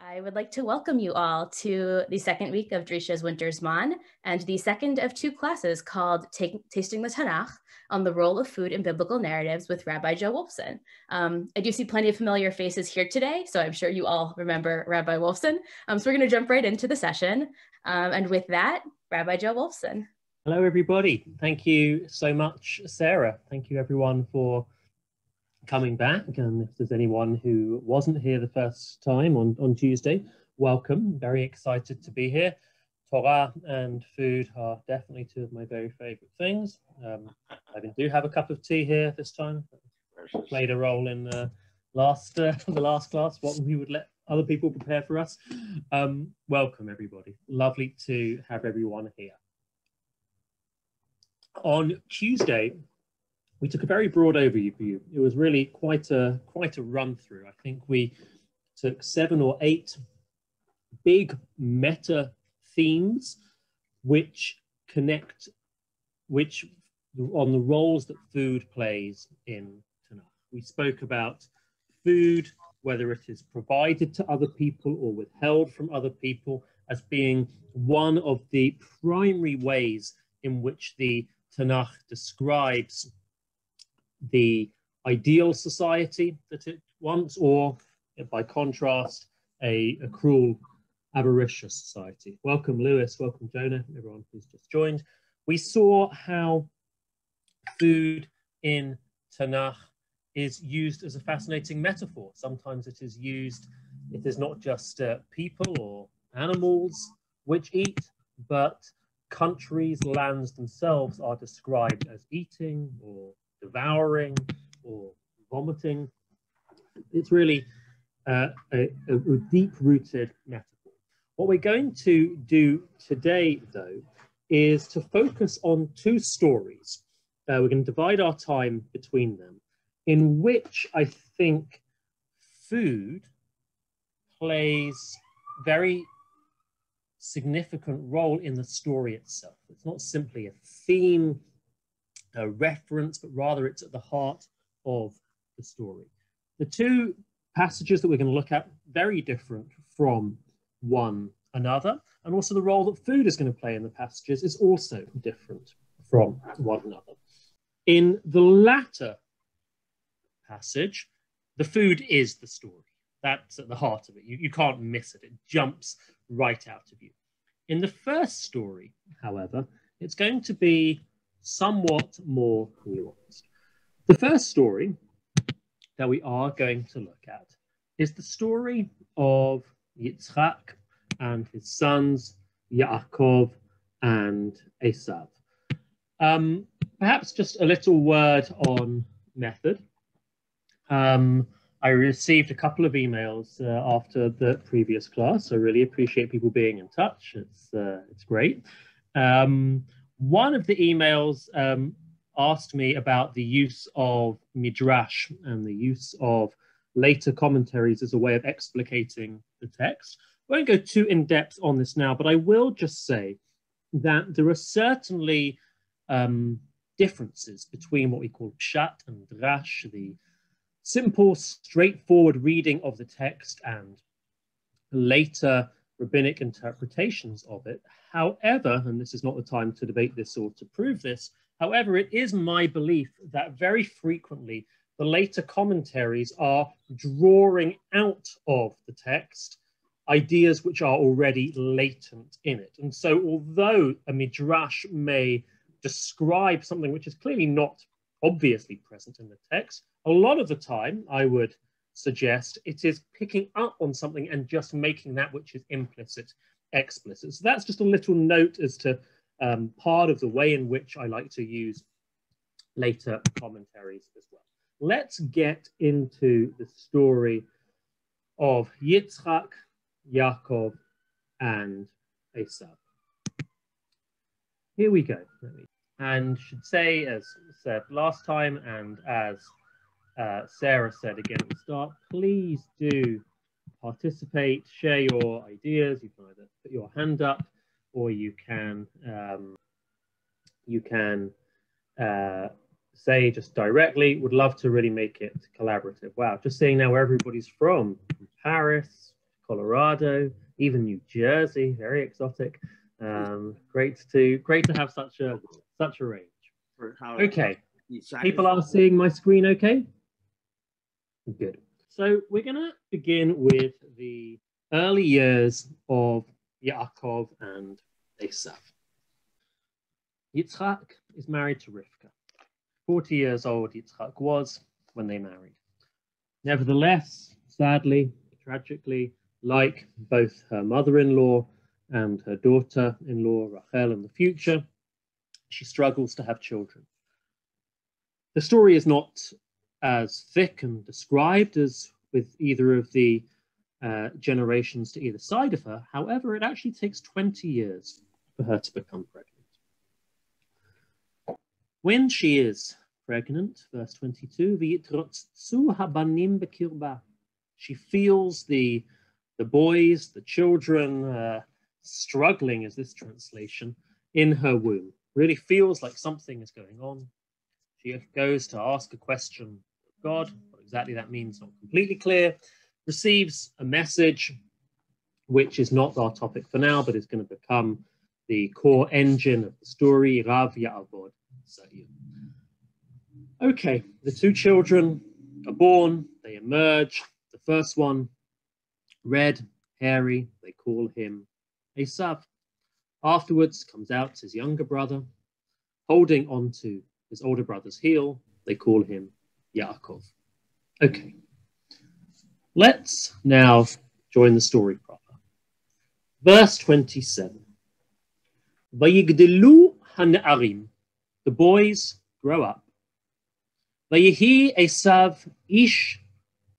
I would like to welcome you all to the second week of Drisha's Winter's Mon and the second of two classes called Tasting the Tanakh on the role of food in biblical narratives with Rabbi Joe Wolfson. I do see plenty of familiar faces here today, so I'm sure you all remember Rabbi Wolfson. So we're going to jump right into the session. And with that, Rabbi Joe Wolfson. Hello, everybody. Thank you so much, Sarah. Thank you, everyone, for coming back. And if there's anyone who wasn't here the first time on Tuesday, welcome. Very excited to be here. Torah and food are definitely two of my very favorite things. I do have a cup of tea here this time. Played a role in the last class, what we would let other people prepare for us. Welcome, everybody. Lovely to have everyone here. On Tuesday, we took a very broad overview. It was really quite a run through. I think we took 7 or 8 big meta themes which connect, on the roles that food plays in Tanakh. We spoke about food, whether it is provided to other people or withheld from other people, as being one of the primary ways in which the Tanakh describes the ideal society that it wants, or by contrast, a cruel, avaricious society. Welcome, Lewis. Welcome, Jonah, everyone who's just joined. We saw how food in Tanakh is used as a fascinating metaphor. Sometimes it is used, it is not just people or animals which eat, but countries, lands themselves are described as eating or devouring or vomiting. It's really a deep-rooted metaphor. What we're going to do today, though, is to focus on 2 stories. We're going to divide our time between them, in which I think food plays very significant role in the story itself. It's not simply a theme, a reference, but rather it's at the heart of the story. The 2 passages that we're going to look at, very different from one another, and also the role that food is going to play in the passages is also different from one another. In the latter passage, the food is the story. That's at the heart of it. You can't miss it. It jumps right out of you. In the first story, however, it's going to be somewhat more nuanced. The first story that we are going to look at is the story of Yitzhak and his sons, Yaakov and Esav. Perhaps just a little word on method. I received a couple of emails after the previous class. I really appreciate people being in touch. It's great. One of the emails asked me about the use of midrash and the use of later commentaries as a way of explicating the text. I won't go too in depth on this now, but I will just say that there are certainly differences between what we call pshat and drash, the simple, straightforward reading of the text, and later rabbinic interpretations of it. However, and this is not the time to debate this or to prove this, however, it is my belief that very frequently the later commentaries are drawing out of the text ideas which are already latent in it. And so although a midrash may describe something which is clearly not obviously present in the text, a lot of the time I would suggest it is picking up on something and just making that which is implicit explicit. So that's just a little note as to part of the way in which I like to use later commentaries as well. Let's get into the story of Yitzhak, Yaakov, and Esav. Here we go. And should say, as said last time, and as Sarah said again at the start, please do participate, share your ideas. You can either put your hand up, or you can say just directly. Would love to really make it collaborative. Wow, just seeing now where everybody's from Paris, Colorado, even New Jersey, very exotic. Great to have such a range. Okay, people are seeing my screen okay? Good. So we're going to begin with the early years of Yaakov and Esav. Yitzhak is married to Rivka. 40 years old Yitzhak was when they married. Nevertheless, sadly, tragically, like both her mother-in-law and her daughter-in-law, Rachel, in the future, she struggles to have children. The story is not as thick and described as with either of the generations to either side of her. However, it actually takes 20 years for her to become pregnant. When she is pregnant, verse 22, "V'yitrotzu habanim b'kirba." She feels the boys, the children, struggling, is this translation, in her womb. Really feels like something is going on. She goes to ask a question of God. What exactly that means, not completely clear. Receives a message, which is not our topic for now, but is going to become the core engine of the story, Rav Ya'avod Sa'ir. Okay, the two children are born, they emerge. The first one, red, hairy, they call him Esav. Afterwards comes out his younger brother, holding onto his older brother's heel, they call him Yaakov. Okay, let's now join the story proper. Verse 27. Vayigdelu hana'arim. The boys grow up. Vayihi Esav ish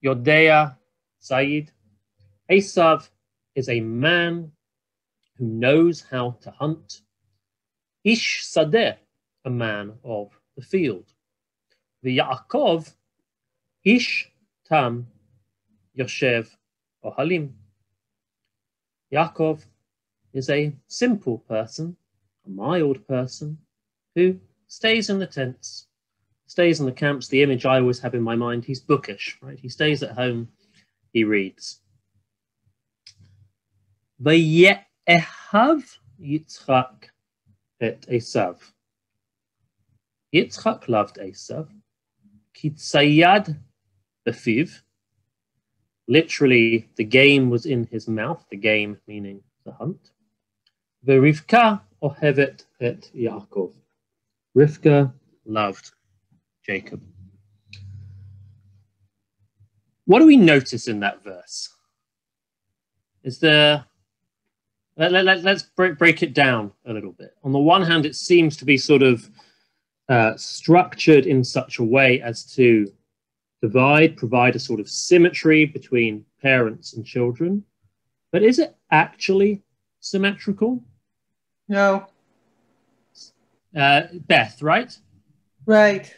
yodea Said. Esav is a man who knows how to hunt. Ish sadeh, a man of the field. V'Yaakov ish tam yoshev ohalim. Yaakov is a simple person, a mild person, who stays in the tents, stays in the camps. The image I always have in my mind, he's bookish, right? He stays at home, he reads. Vaye'ehav Yitzhak et Esav. Yitzhak loved Esav. Kitzayad befiv. Literally, the game was in his mouth, the game meaning the hunt. V'Rivka ohevet et Yaakov. Rivka loved Jacob. What do we notice in that verse? Is there... Let's break it down a little bit. On the one hand, it seems to be sort of structured in such a way as to provide a sort of symmetry between parents and children. But is it actually symmetrical? No. Beth, right? Right.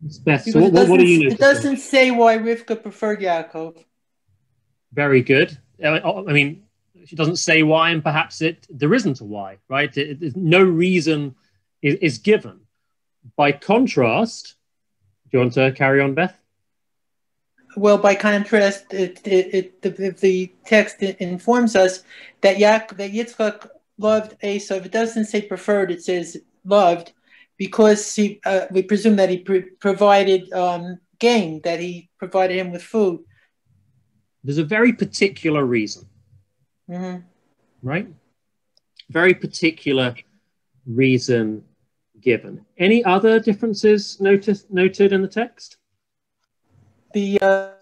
It's Beth. So what do you notice? It doesn't say why Rivka preferred Yaakov. Very good. I mean, she doesn't say why, and perhaps there isn't a why, right? No reason is given. By contrast, do you want to carry on, Beth? Well, by contrast, the text informs us that Yitzchak loved Esav. It doesn't say preferred; it says loved, because we presume that he provided game, that he provided him with food. There's a very particular reason. Mm-hmm. Right? Very particular reason given. Any other differences noted in the text? The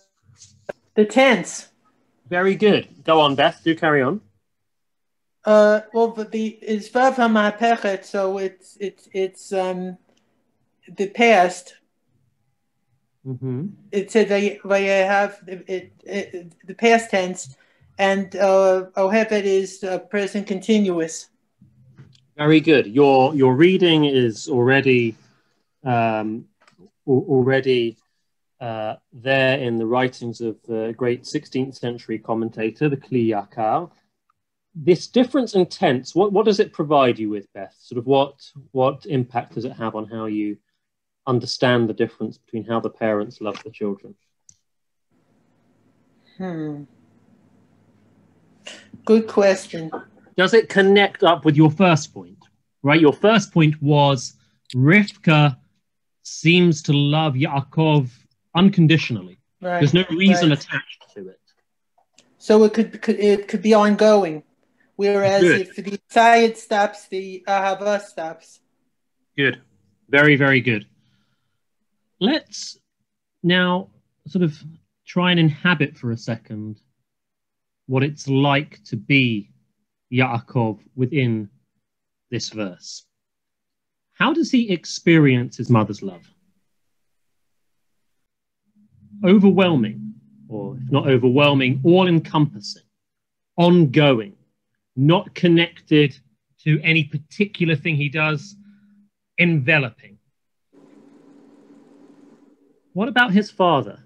tense. Very good. Go on, Beth. Do carry on. Well, it's vav hamahapechet, so it's the past. Mm-hmm. It said they have the past tense. And Ohevet is present continuous. Very good. Your reading is already there in the writings of the great 16th century commentator, the Kli Yakar. This difference in tense, what does it provide you with, Beth? Sort of what impact does it have on how you understand the difference between how the parents love the children? Good question. Does it connect up with your first point? Right, your first point was Rivka seems to love Yaakov unconditionally. Right. There's no reason attached to it. So it could be ongoing. Whereas Good. if the tzayid stops, the ahava stops. Good. Very, very good. Let's now sort of try and inhabit for a second what it's like to be Yaakov within this verse. How does he experience his mother's love? Overwhelming, or if not overwhelming, all-encompassing, ongoing, not connected to any particular thing he does, enveloping. What about his father?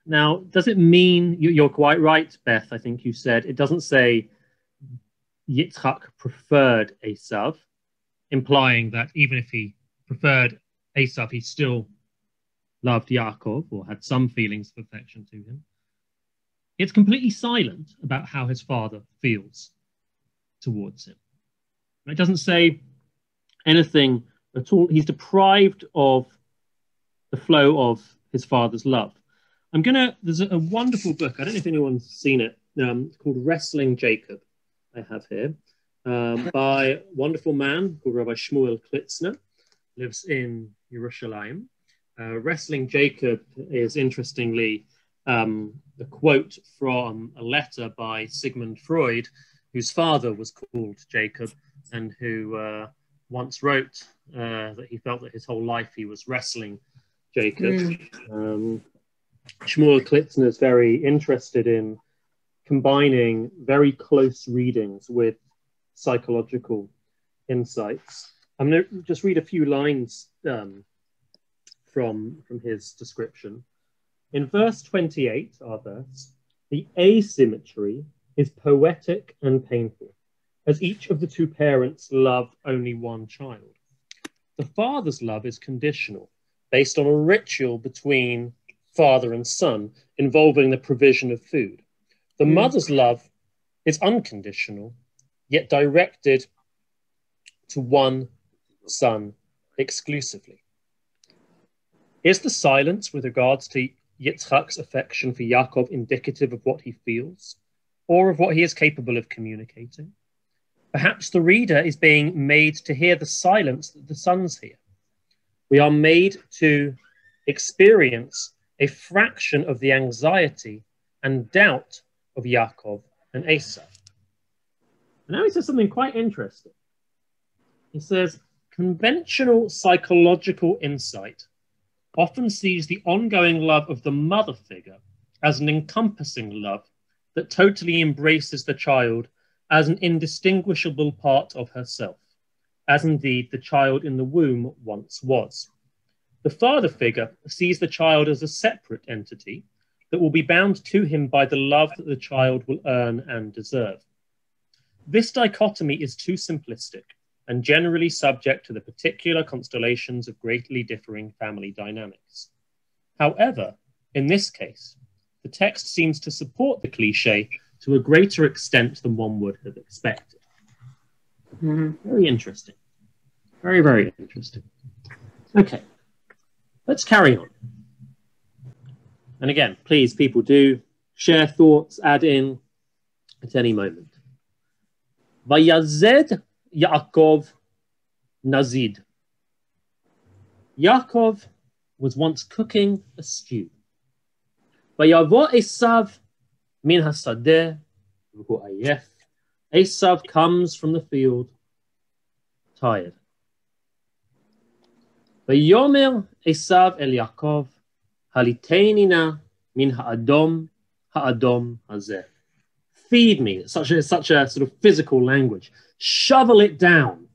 Now, does it mean, you're quite right, Beth, I think you said, it doesn't say Yitzhak preferred Esav, implying that even if he preferred Esav, he still loved Yaakov or had some feelings of affection to him. It's completely silent about how his father feels towards him. It doesn't say anything at all. He's deprived of the flow of his father's love. There's a wonderful book, I don't know if anyone's seen it, it's called Wrestling Jacob, I have here, by a wonderful man called Rabbi Shmuel Klitsner, lives in Yerushalayim. Wrestling Jacob is, interestingly, a quote from a letter by Sigmund Freud, whose father was called Jacob, and who once wrote that he felt that his whole life he was wrestling Jacob. Shmuel Klitsner is very interested in combining very close readings with psychological insights. I'm going to just read a few lines from his description. In verse 28, our verse, the asymmetry is poetic and painful, as each of the two parents love only one child. The father's love is conditional, based on a ritual between father and son involving the provision of food. The mother's love is unconditional, yet directed to one son exclusively. Is the silence with regards to Yitzhak's affection for Yaakov indicative of what he feels, or of what he is capable of communicating? Perhaps the reader is being made to hear the silence that the sons hear. We are made to experience a fraction of the anxiety and doubt of Yaakov and Esav. And now he says something quite interesting. He says, conventional psychological insight often sees the ongoing love of the mother figure as an encompassing love that totally embraces the child as an indistinguishable part of herself, as indeed the child in the womb once was. The father figure sees the child as a separate entity that will be bound to him by the love that the child will earn and deserve. This dichotomy is too simplistic and generally subject to the particular constellations of greatly differing family dynamics. However, in this case, the text seems to support the cliché to a greater extent than one would have expected. Very interesting. Very, very interesting. Okay. Let's carry on. And again, please, people, do share thoughts, add in at any moment. Vayazed Yaakov Nazid. Yaakov was once cooking a stew. Vayavo Esav min hasadeh v'hu ayef. Esav comes from the field, tired. Vayomer Esav el Yaakov, haliteni na min ha'adom hazeh. Feed me. It's such a sort of physical language. Shovel it down.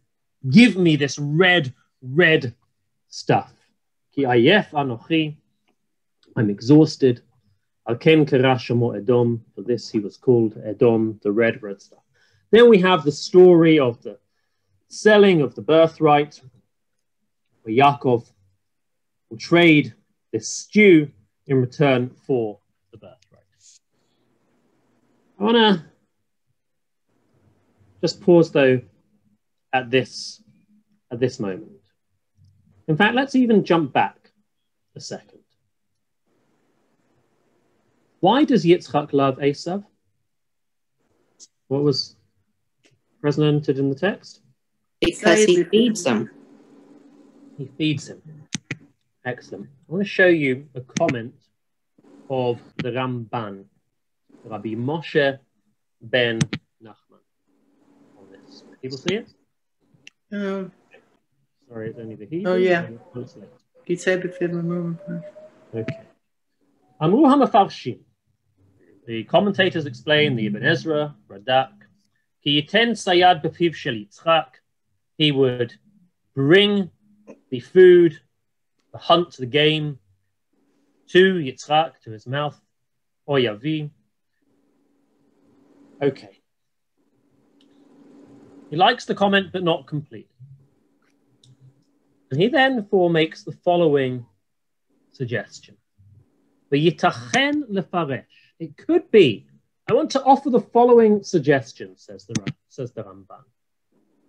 Give me this red stuff. Ki ayef anochi. I'm exhausted. Al ken kara shamo Edom. For this he was called Edom, the red stuff. Then we have the story of the selling of the birthright, where Yaakov will trade this stew in return for the birthright. I want to Just pause though at this moment. In fact, let's even jump back a second. Why does Yitzchak love Esav? What was presented in the text? Because he feeds him. He feeds him. Excellent. I want to show you a comment of the Ramban, Rabbi Moshe ben Nachman, on this. People see it? Sorry, it's only the Hebrew. Oh, yeah. Okay. Amru HaMefarshim. The commentators explain, the Ibn Ezra, Radak, Ki yiten sayad b'piv shel Yitzchak. He would bring the food, the hunt, the game, to Yitzchak, to his mouth, or Yavi. Okay. He likes the comment, but not complete. And he therefore makes the following suggestion. V'yitachen lefaresh. It could be. I want to offer the following suggestion, says the Ramban.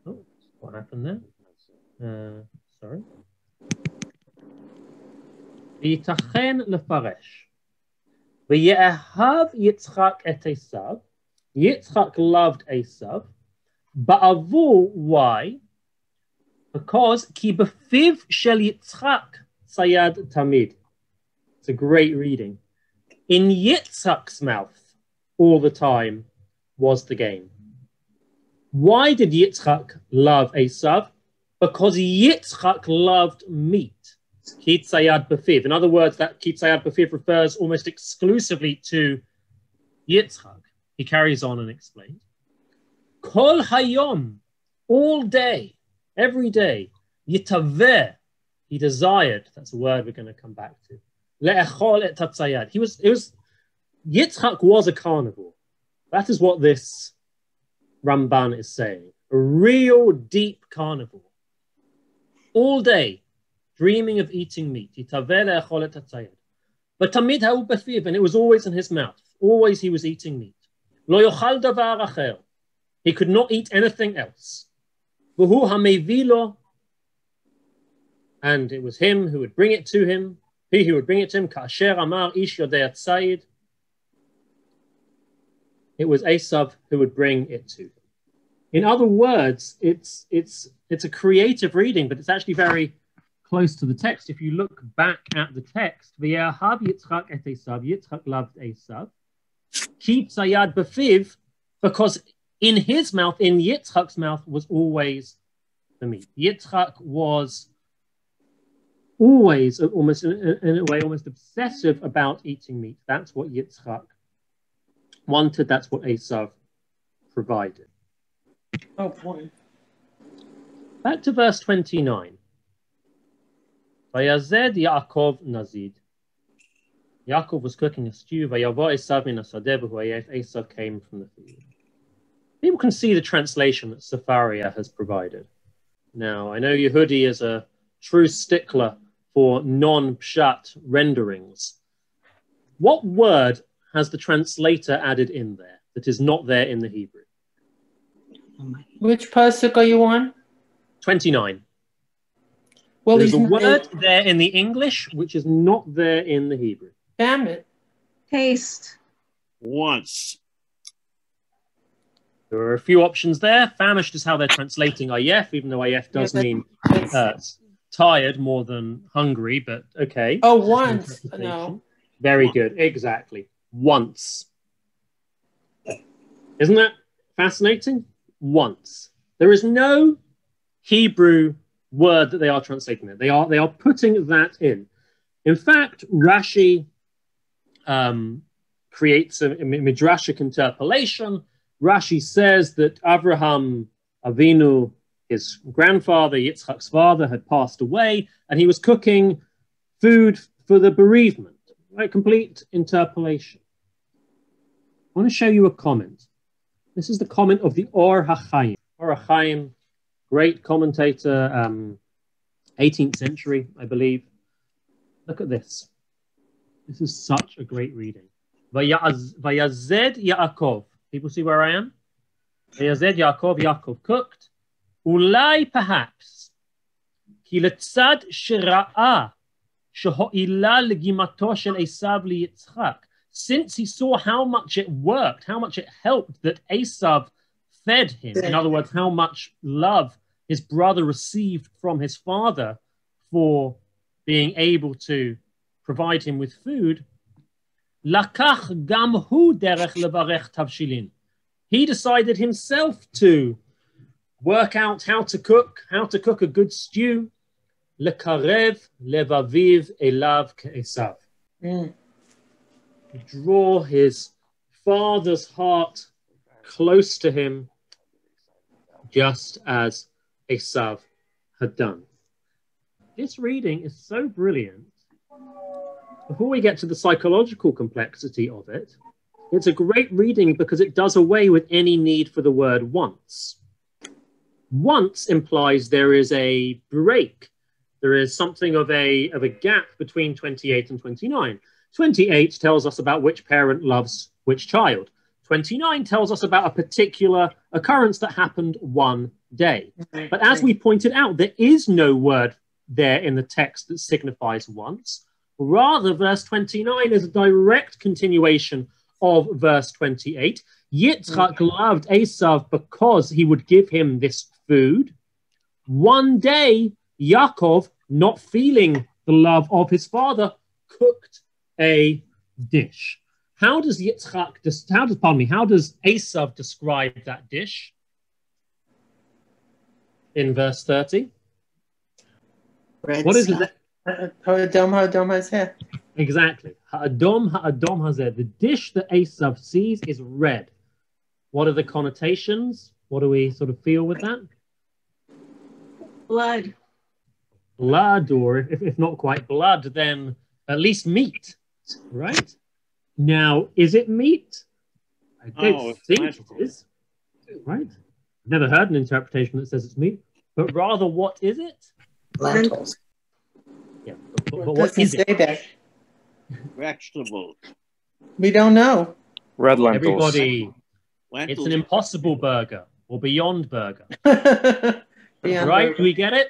Oh, what happened there? Sorry. V'yitachen lefaresh. V'ye'ahav Yitzchak et Esav. Yitzchak loved Esav. Ba'avu, why? Because ki b'fiv shel Yitzchak sayad tamid. It's a great reading. In Yitzchak's mouth, all the time, was the game. Why did Yitzchak love Esav? Because Yitzchak loved meat. Ki sayad b'fiv. In other words, that ki sayad b'fiv refers almost exclusively to Yitzchak. He carries on and explains. Kol hayom, all day, every day, yitaveh, he desired, that's a word we're going to come back to, le'echol et tatzayad. Yitzchak was a carnivore. That is what this Ramban is saying. A real deep carnivore. All day, dreaming of eating meat. Yitaveh le'echol et tatzayad. But tamid ha'u b'fiv, and it was always in his mouth. Always he was eating meat. Lo yochal davar acher. He could not eat anything else. V'hu hamevilo, and it was him who would bring it to him. He who would bring it to him. Ka'asher amar ish yodei tzayid. It was Esav who would bring it to him. In other words, it's a creative reading, but it's actually very close to the text. If you look back at the text, V'ye'ahav Yitzchak et Esav. Yitzchak loved Esav. Ki tzayad b'fiv, because in his mouth, in Yitzchak's mouth, was always the meat. Yitzchak was always, almost in a way, almost obsessive about eating meat. That's what Yitzchak wanted. That's what Esav provided. Oh, boy. Back to verse 29. Vayazed Yaakov Nazid. Yaakov was cooking a stew. Vayavo Esav min hasadeh v'hu hayef. Esav came from the field. People can see the translation that Sefaria has provided. Now, I know Yehudi is a true stickler for non-pshat renderings. What word has the translator added in there that is not there in the Hebrew? Which pasuk are you on? 29. Well, there's a word there in the English which is not there in the Hebrew. Damn it. Taste. Once. There are a few options there. Famished is how they're translating ayef, even though ayef does mean tired more than hungry, but okay. Oh, once. No. Very good. Exactly. Once. Isn't that fascinating? Once. There is no Hebrew word that they are translating there. They are putting that in. In fact, Rashi creates a midrashic interpolation. Rashi says that Avraham Avinu, his grandfather, Yitzchak's father, had passed away, and he was cooking food for the bereavement. Right? Complete interpolation. I want to show you a comment. This is the comment of the Or HaChaim. Or HaChaim, great commentator, 18th century, I believe. Look at this. This is such a great reading. Vayazed Yaakov. People see where I am? Vayazed Yaakov cooked. Ulai perhaps. Ki letzad shera'a sheho'ila legimato shel Esav liYitzchak. Since he saw how much it worked, how much it helped that Esav fed him, in other words, how much love his brother received from his father for being able to provide him with food, lakach gam hu derech levarech tavshilin. He decided himself to work out how to cook a good stew, lekarev levaviv elav ke'esav. Draw his father's heart close to him, just as Esav had done. This reading is so brilliant. Before we get to the psychological complexity of it, it's a great reading because it does away with any need for the word once. Once implies there is a break. There is something of a gap between 28 and 29. 28 tells us about which parent loves which child. 29 tells us about a particular occurrence that happened one day. But as we pointed out, there is no word there in the text that signifies once. Rather, verse 29 is a direct continuation of verse 28. Yitzhak loved Esav because he would give him this food. One day, Yaakov, not feeling the love of his father, cooked a dish. How does Esav describe that dish? In verse 30. What is it? Ha'adam hazeh. Exactly. Ha'adam hazeh. The dish that Esav sees is red. What are the connotations? What do we sort of feel with that? Blood. Blood, or if not quite blood, then at least meat, right? Now, is it meat? I don't think it is, right? I've never heard an interpretation that says it's meat, but rather, what is it? Lentils. Yeah, but what is it? That. Vegetables. We don't know. Red lentils. Everybody, Lentils. it's an Impossible Burger or Beyond Burger. Beyond Right? burger. Do we get it?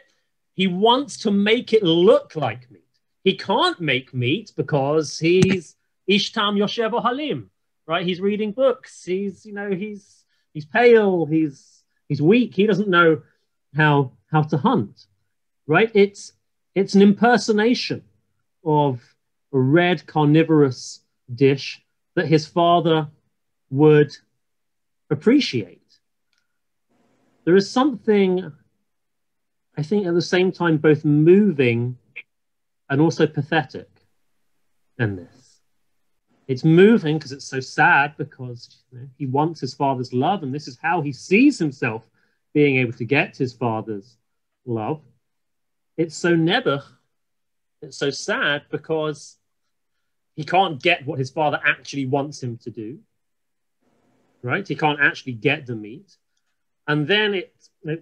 He wants to make it look like meat. He can't make meat because he's Ishtam Yoshev Halim, right? He's reading books. He's pale. He's weak. He doesn't know how to hunt, right? It's an impersonation of a red carnivorous dish that his father would appreciate. There is something, I think, at the same time both moving and also pathetic in this. It's moving because it's so sad because he wants his father's love, and this is how he sees himself being able to get his father's love. It's so nebuch, it's so sad because he can't get what his father actually wants him to do, right? He can't actually get the meat. And then it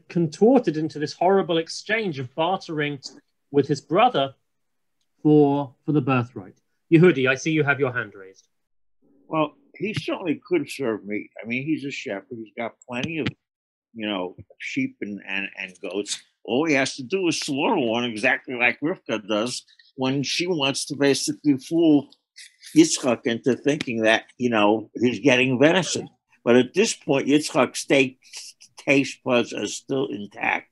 contorted into this horrible exchange of bartering with his brother for the birthright. Yehudi, I see you have your hand raised. Well, he certainly could serve meat. I mean, he's a shepherd. He's got plenty of, sheep and goats. All he has to do is slaughter one, exactly like Rivka does when she wants to basically fool Yitzchak into thinking that, he's getting venison. But at this point, Yitzchak's taste buds are still intact.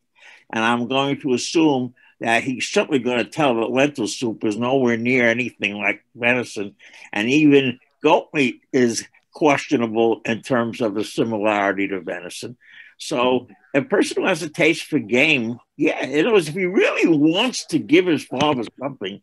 And I'm going to assume that he's certainly going to tell that lentil soup is nowhere near anything like venison. And even goat meat is questionable in terms of a similarity to venison. So a person who has a taste for game, if he really wants to give his father something,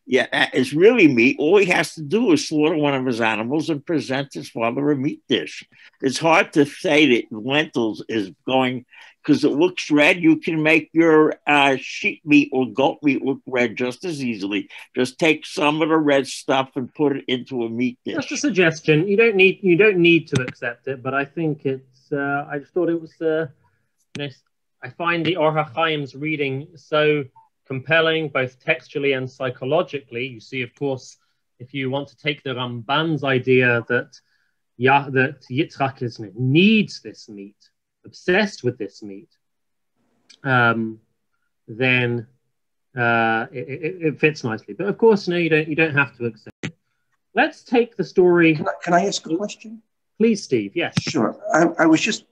it's really meat. All he has to do is slaughter one of his animals and present his father a meat dish. It's hard to say that lentils is going, because it looks red. You can make your sheep meat or goat meat look red just as easily. Just take some of the red stuff and put it into a meat dish. Just a suggestion. You don't need to accept it, but I think it's. I just thought it was. I find the Or HaChaim's reading so compelling, both textually and psychologically. You see, of course, if you want to take the Ramban's idea that Yitzhak needs this meat obsessed with this meat, then it fits nicely. But of course, no, you don't have to accept it. Let's take the story. Can I ask a question? Please, Steve. Yes. Sure. I was just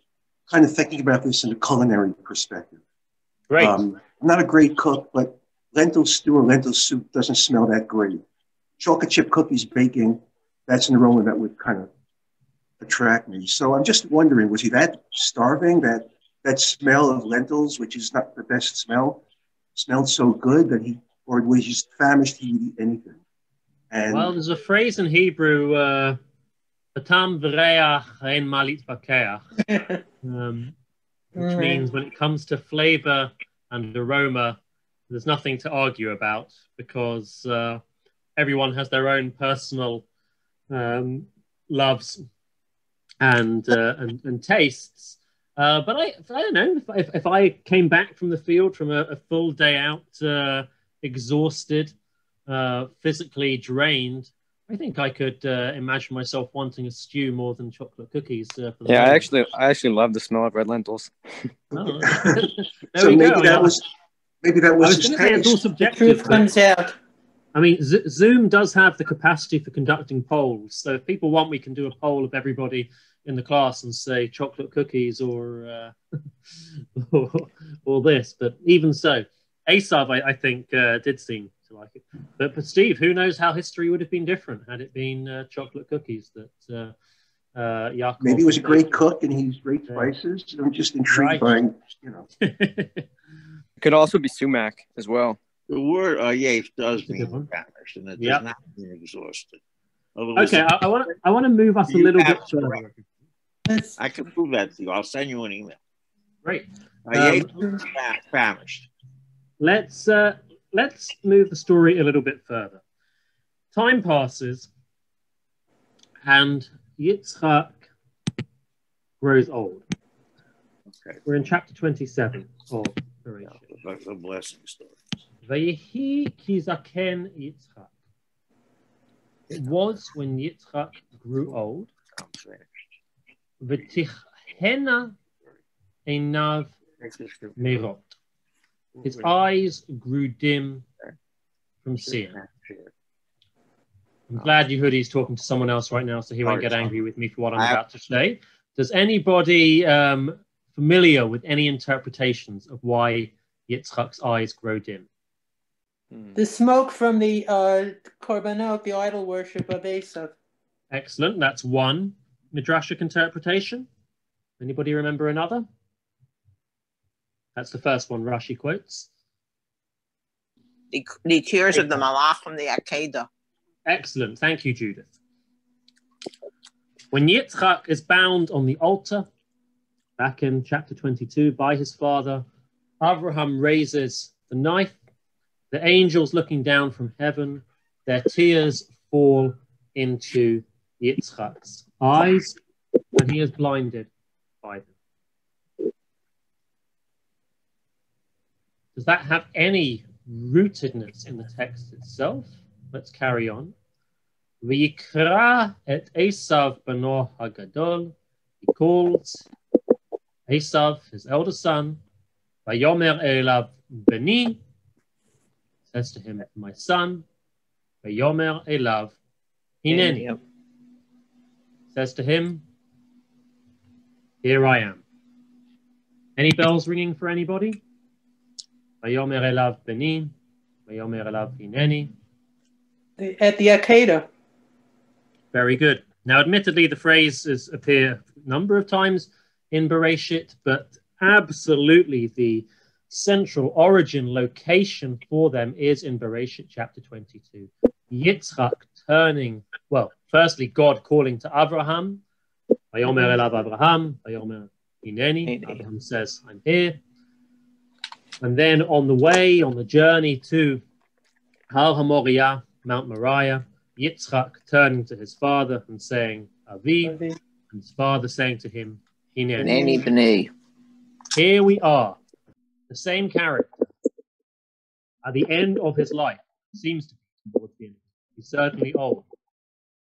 kind of thinking about this in a culinary perspective. Great. I'm not a great cook, but lentil stew or lentil soup doesn't smell that great. Chocolate chip cookies baking, that's an aroma that would kind of attract me. So I'm just wondering, was he that starving that smell of lentils, which is not the best smell, smelled so good that or was he just famished, he would eat anything? And well, there's a phrase in Hebrew, "Hatam v'reach ein ma litvakeach," which means when it comes to flavor and aroma, there's nothing to argue about, because everyone has their own personal loves and tastes. But I don't know, if I came back from the field from a full day out, exhausted, physically drained, I think I could imagine myself wanting a stew more than chocolate cookies. For the moment. I actually love the smell of red lentils. Oh. so maybe that was his taste. It's all subjective. Truth comes out. I mean, Zoom does have the capacity for conducting polls. So if people want, we can do a poll of everybody in the class and say chocolate cookies or or this. But even so, Esav, I think, did seem to like it. But Steve, who knows how history would have been different had it been chocolate cookies that Yaakov... Maybe he was a great cook and he's great spices. I'm just intrigued by, It could also be sumac as well. The word yaf does mean famished, and it does not mean exhausted. Okay, I want to move us a little bit further. I can prove that to you. I'll send you an email. Great. Famished. Let's move the story a little bit further. Time passes, and Yitzhak grows old. Okay. We're in chapter 27 of Bereshit. That's a blessing story. Vayehi ki zaken Yitzhak. It was when Yitzhak grew old. V'tichhena einav merot. His eyes grew dim from seeing. I'm glad you heard he's talking to someone else right now, so he won't get angry with me for what I'm about to say. Does anybody familiar with any interpretations of why Yitzchak's eyes grow dim? The smoke from the korbanot, the idol worship of Esav. Excellent. That's one midrashic interpretation. Anybody remember another? That's the first one Rashi quotes. The tears of the malach from the Akedah. Excellent. Thank you, Judith. When Yitzchak is bound on the altar, back in chapter 22, by his father, Abraham raises the knife. The angels looking down from heaven, their tears fall into Yitzchak's eyes, and he is blinded by them. Does that have any rootedness in the text itself? Let's carry on. V'yikra et Esav bano hagadol. He calls Esav, his elder son, Vayomer elav beni. Says to him, my son. Vayomer elav hineni. Says to him, here I am. Any bells ringing for anybody? Vayomer elav beni. Vayomer elav hineni. At the Akedah. Very good. Now, admittedly, the phrases appear a number of times in Bereshit, but absolutely the central origin location for them is in Bereshit chapter 22. Yitzchak turning, well, firstly, God calling to Abraham, Vayomer elav Abraham, Vayomer hineni. Abraham says, I'm here. And then on the way, on the journey to Har HaMoriah, Mount Moriah, Yitzchak turning to his father and saying, Avi, and his father saying to him, Hineni. B'nei. Here we are, the same character, at the end of his life, seems to be towards the end. He's certainly old,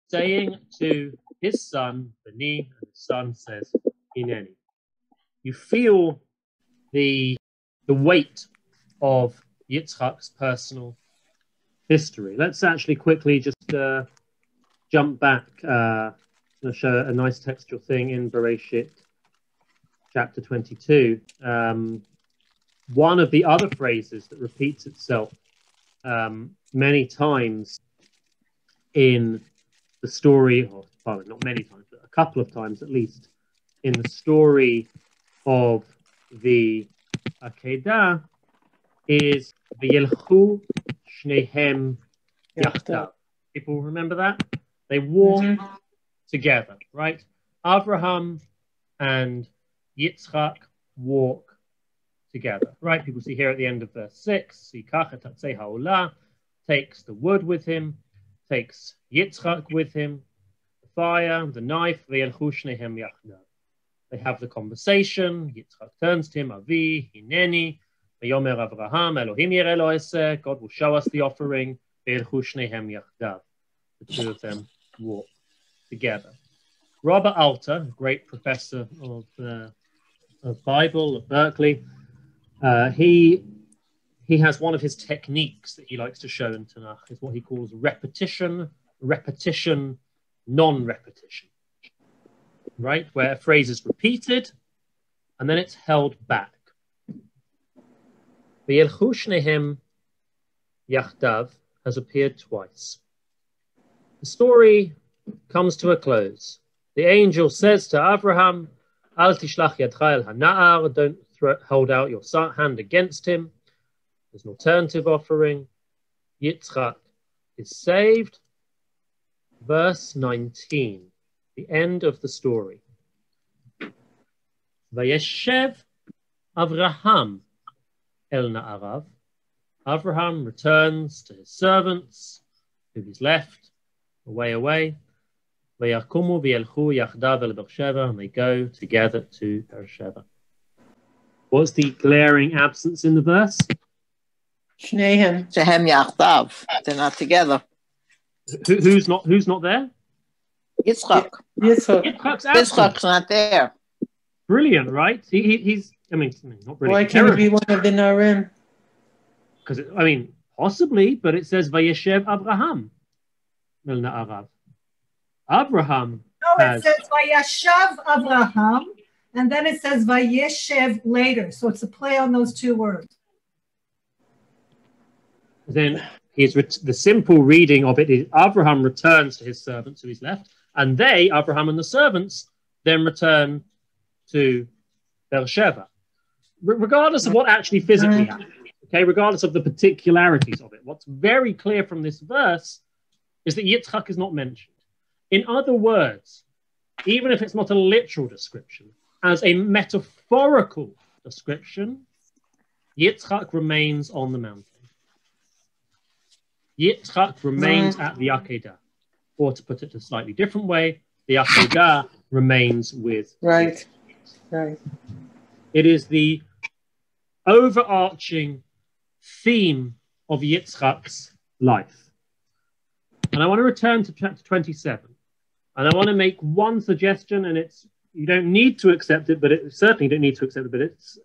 saying to his son, Beni, and his son says, Hineni. you feel the weight of Yitzhak's personal history. Let's actually quickly just jump back. I'm going to show a nice textual thing in Bereshit, chapter 22. One of the other phrases that repeats itself many times in the story, or well, not many times, but a couple of times at least, in the story of the Akedah is V'yelchu shnehem yachdav. People remember that? They walk together, right? Avraham and Yitzchak walk together, right? People see here at the end of verse 6, Yikach et hatzei ha'olah, takes the wood with him, takes Yitzchak with him, the fire, the knife, V'yelchu shnehem yachdav. They have the conversation. Yitzchak turns to him, Avi, Hineni, Vayomer Avraham, Elohim yireh lo eseh, God will show us the offering, V'yelchu shnehem yachdav. The two of them walk together. Robert Alter, a great professor of Bible at Berkeley, he has one of his techniques that he likes to show in Tanakh, is what he calls repetition, non-repetition. Right, where a phrase is repeated and then it's held back. V'yelchu shnehem yachdav has appeared twice. The story comes to a close. The angel says to Avraham, Al tishlach yadcha el hana'ar, don't hold out your hand against him. There's an alternative offering. Yitzchak is saved. Verse 19. The end of the story. Vayeshev Avraham el na'arav. Avraham returns to his servants, who he's left, away. Vayakumu v'yelchu yachdav el Beersheva, and they go together to Beersheva. What's the glaring absence in the verse? Shnehem yachdav. They're not together. Who's not there? Yitzchak. Yitzchak's not there. Brilliant, right? He's, I mean, not brilliant. Why can't it be one of the Narim? Because, I mean, possibly, but it says Vayeshev Avraham. Avraham. No, it says Vayeshev Avraham, and then it says Vayeshev later. So it's a play on those two words. Then the simple reading of it is Avraham returns to his servants who he's left, and they, Avraham and the servants, then return to Beersheva. Regardless of what actually physically happened, okay, regardless of the particularities of it, what's very clear from this verse is that Yitzchak is not mentioned. In other words, even if it's not a literal description, as a metaphorical description, Yitzchak remains on the mountain. Yitzchak remains at the Akedah. Or to put it a slightly different way, the Akedah remains with Right. It is the overarching theme of Yitzchak's life. And I want to return to chapter 27. And I want to make one suggestion, and you don't need to accept it, but certainly don't need to accept it, but it's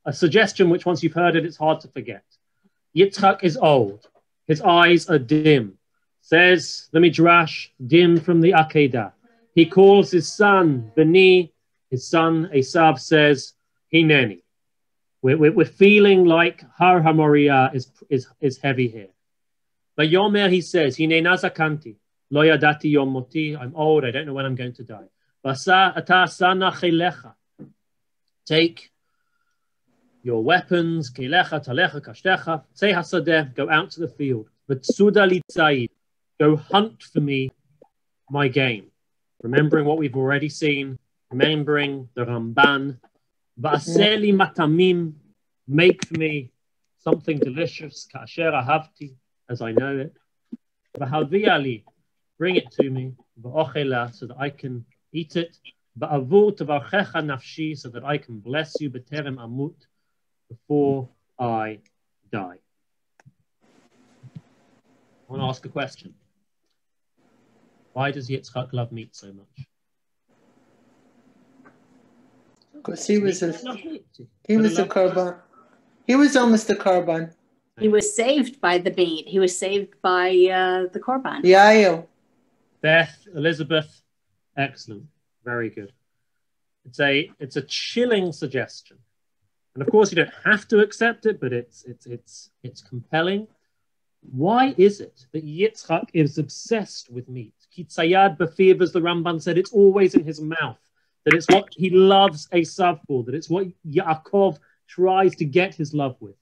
a suggestion which once you've heard it, it's hard to forget. Yitzchak is old. His eyes are dim. Says the Midrash, dim from the Akedah. He calls his son Beni. His son Esav says, Hineni. We're feeling like Har HaMoriah is heavy here. Vayomer, he says, Hine nazakanti, lo yadati yom moti. I'm old, I don't know when I'm going to die. Vasa ata sana chilecha. Take your weapons, kilecha, talecha, kashtecha, tzei hasadeh, go out to the field. V'tsuda litzayid, go hunt for me my game. Remembering what we've already seen, remembering the Ramban. V'aseli matamim, make for me something delicious, ka'asher ahavti, as I know it. V'haviali, bring it to me, v'ochela, so that I can eat it. V'avur tevarchecha nafshi, so that I can bless you, b'terem amut, before I die. I want to ask a question. Why does Yitzchak love meat so much? Because he was a korban. He was almost a korban. He was saved by the meat. He was saved by the korban. Yael. Beth, Elizabeth, excellent, very good. It's a chilling suggestion, and of course you don't have to accept it, but it's compelling. Why is it that Yitzhak is obsessed with meat? Kitzayad b'fiv, as the Ramban said, it's always in his mouth. That it's what he loves Esav for. That it's what Yaakov tries to get his love with.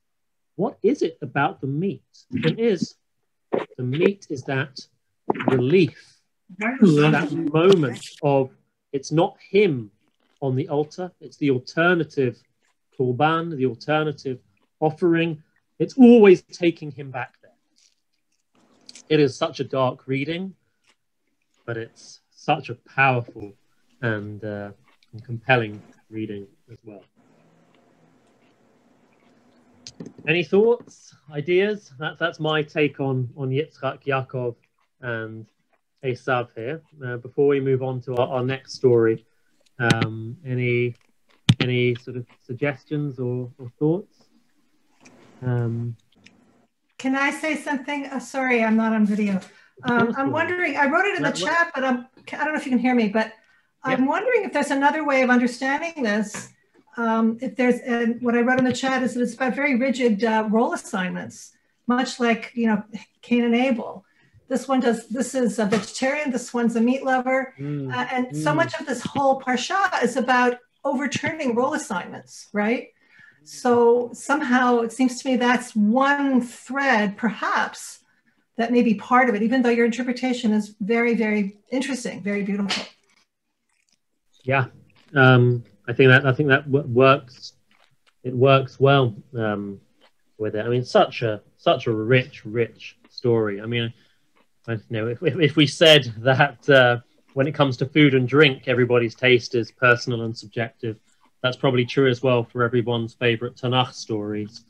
What is it about the meat? The meat is that relief, that moment of it's not him on the altar, it's the alternative korban, the alternative offering. It's always taking him back there. It is such a dark reading, but it's such a powerful and compelling reading as well. Any thoughts, ideas? That's my take on Yitzhak, Yaakov, and Esav here. Before we move on to our next story, any sort of suggestions or thoughts? Can I say something? Sorry, I'm not on video. I'm wondering, I wrote it in the chat, but I don't know if you can hear me, but I'm wondering if there's another way of understanding this. If there's, and what I wrote in the chat is that it's about very rigid role assignments, much like, Cain and Abel. This is a vegetarian, this one's a meat lover. And so much of this whole parsha is about overturning role assignments, right? So somehow it seems to me that's one thread, perhaps, that may be part of it, even though your interpretation is very, very interesting, very beautiful. Yeah, I think that works. It works well with it. I mean, such a rich story. I mean, if we said that when it comes to food and drink, everybody's taste is personal and subjective, that's probably true as well for everyone's favorite Tanakh stories.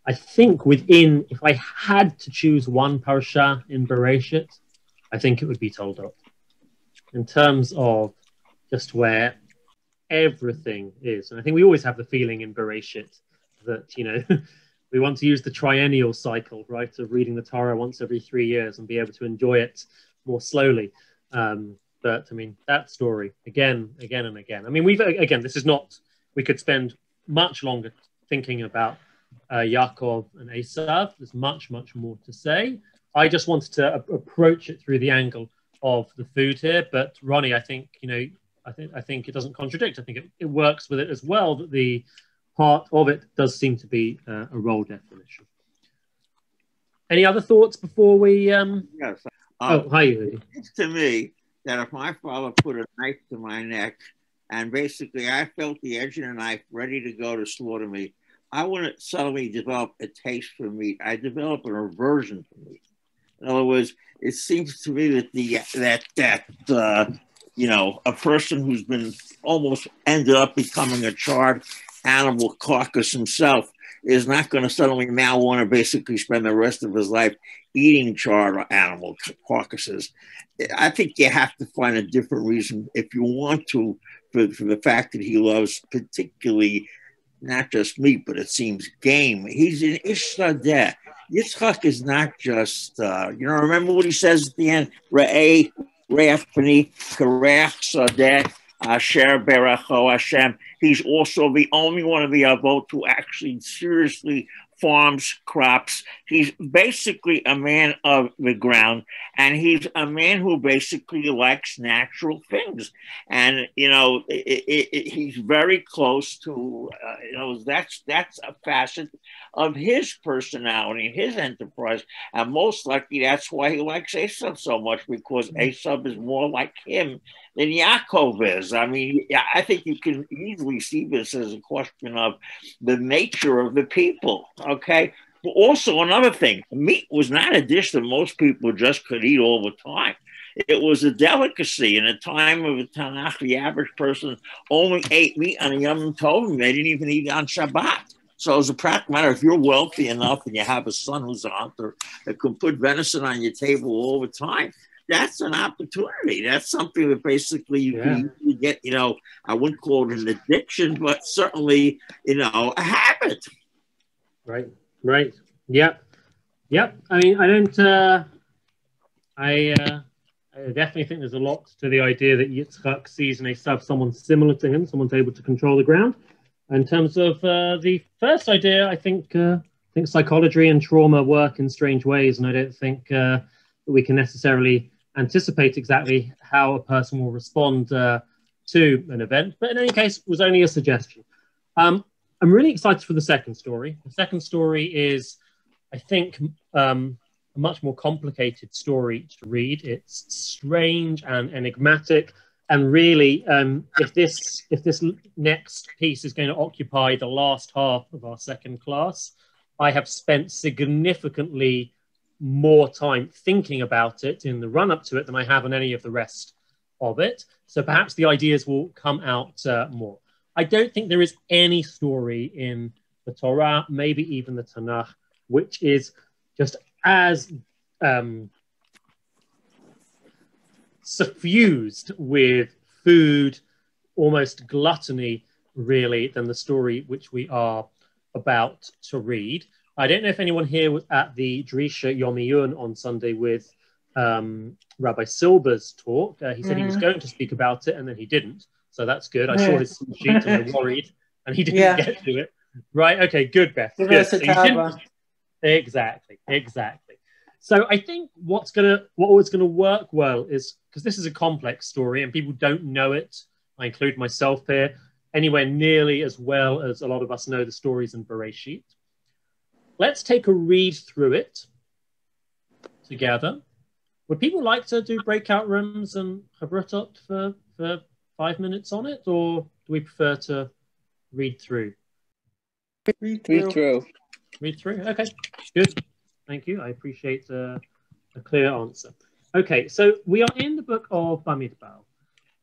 I think if I had to choose one parasha in Bereshit, I think it would be Toldot. In terms of just where everything is. And I think we always have the feeling in Bereshit that, we want to use the triennial cycle, right, of reading the Torah once every 3 years and be able to enjoy it more slowly. But I mean, that story again and again. I mean, this is not, we could spend much longer thinking about Yaakov and Esav. There's much more to say. I just wanted to approach it through the angle of the food here. But Ronnie, I think, I think it doesn't contradict. I think it works with it as well, that the part of it does seem to be a role definition. Any other thoughts before we... Yes. Hi, Yehudi. It's to me that if my father put a knife to my neck and basically I felt the edge of the knife ready to go to slaughter me, I wouldn't suddenly develop a taste for meat. I develop an aversion to meat. In other words, it seems to me that a person who's been almost ended up becoming a charred animal carcass himself is not going to suddenly now want to basically spend the rest of his life eating charred animal carcasses. I think you have to find a different reason if you want to for the fact that he loves particularly not just meat, but it seems game. He's an ish sadeh. Yitzchak is not just, remember what he says at the end? Re'eh, re'ef p'ni, karech sadeh, asher beracho Hashem. He's also the only one of the Avot who actually seriously farms crops. He's basically a man of the ground, and he's a man who basically likes natural things. And, he's very close to, that's a facet of his personality, his enterprise. And most likely that's why he likes Esav so much, because Esav is more like him than Yaakov is. I mean, I think you can easily see this as a question of the nature of the people, okay? But also another thing, meat was not a dish that most people just could eat all the time. It was a delicacy. In a time of the Tanakh, the average person only ate meat on a Yom Tov. They didn't even eat it on Shabbat. So as a practical matter, if you're wealthy enough and you have a son who's a hunter that can put venison on your table all the time, that's an opportunity. That's something that basically you can get, I wouldn't call it an addiction, but certainly, a habit. Right. Yep. I mean, I definitely think there's a lot to the idea that Yitzhak sees in Esav someone similar to him, someone's able to control the ground. In terms of the first idea, I think psychology and trauma work in strange ways, and I don't think that we can necessarily anticipate exactly how a person will respond to an event. But in any case, it was only a suggestion. I'm really excited for the second story. The second story is, I think, a much more complicated story to read. It's strange and enigmatic. And really, if this next piece is going to occupy the last half of our second class, I have spent significantly more time thinking about it in the run-up to it than I have on any of the rest of it. So perhaps the ideas will come out more. I don't think there is any story in the Torah, maybe even the Tanakh, which is just as suffused with food, almost gluttony, really, than the story which we are about to read. I don't know if anyone here was at the Drisha Yomiyun on Sunday with Rabbi Silber's talk. He said he was going to speak about it, and then he didn't. So that's good. I saw his sheet and I worried, and he didn't get to it. Right? Okay, good, Beth. Good. So exactly. So I think what was gonna work well is, because this is a complex story and people don't know it, I include myself here, anywhere nearly as well as a lot of us know the stories in Bereshit. Let's take a read through it together. Would people like to do breakout rooms and chavrutot for 5 minutes on it, or do we prefer to read through? Read through. Okay, good. Thank you. I appreciate a clear answer. Okay, so we are in the book of Bamidbar.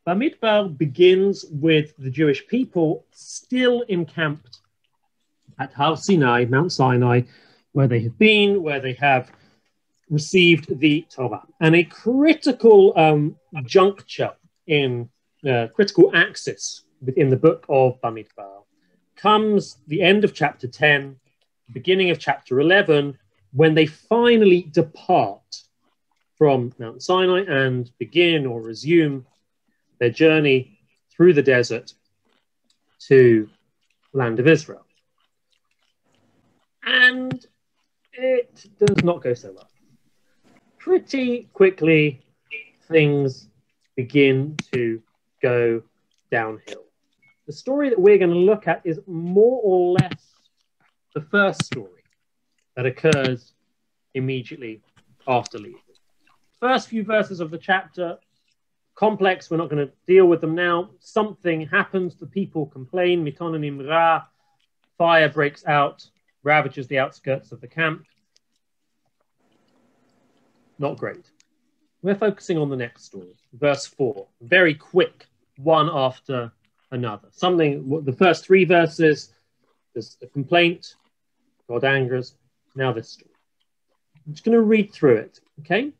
Bamidbar begins with the Jewish people still encamped at Har Sinai, Mount Sinai, where they have been, where they have received the Torah. And a critical juncture in critical axis within the book of Bamidbar comes the end of chapter 10, beginning of chapter 11, when they finally depart from Mount Sinai and begin or resume their journey through the desert to the land of Israel. And it does not go so well. Pretty quickly, things begin to go downhill. The story that we're going to look at is more or less the first story that occurs immediately after leaving. First few verses of the chapter, complex, we're not going to deal with them now. Something happens, the people complain, mitonanim ra, fire breaks out, ravages the outskirts of the camp. Not great. We're focusing on the next story, verse 4. Very quick, one after another. The first 3 verses, there's a complaint, God angers. Now this story. I'm just going to read through it, okay?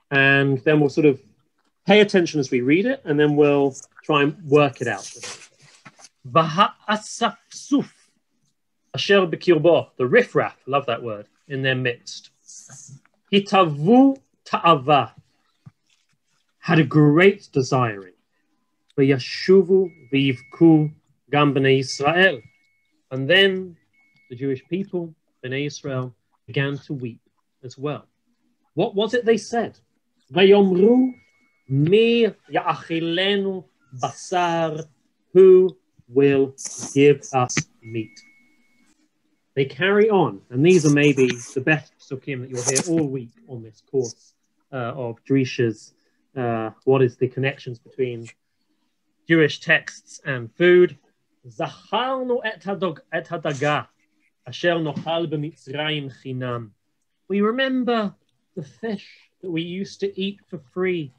And then we'll sort of pay attention as we read it, and then we'll try and work it out. V'ha'asafsuf asher b'kirbo, the riffraff, love that word, in their midst. Hitavu ta'ava, had a great desiring. V'yashuvu v'yivku gam b'nei Yisrael. And then the Jewish people, Bnei Israel, began to weep as well. What was it they said? Vayomru mi ya'achilenu basar, who will give us meat? They carry on, and these are maybe the best psukim that you'll hear all week on this course of Drisha's. What is the connections between Jewish texts and food? Zacharnu et hadaga. We remember the fish that we used to eat for free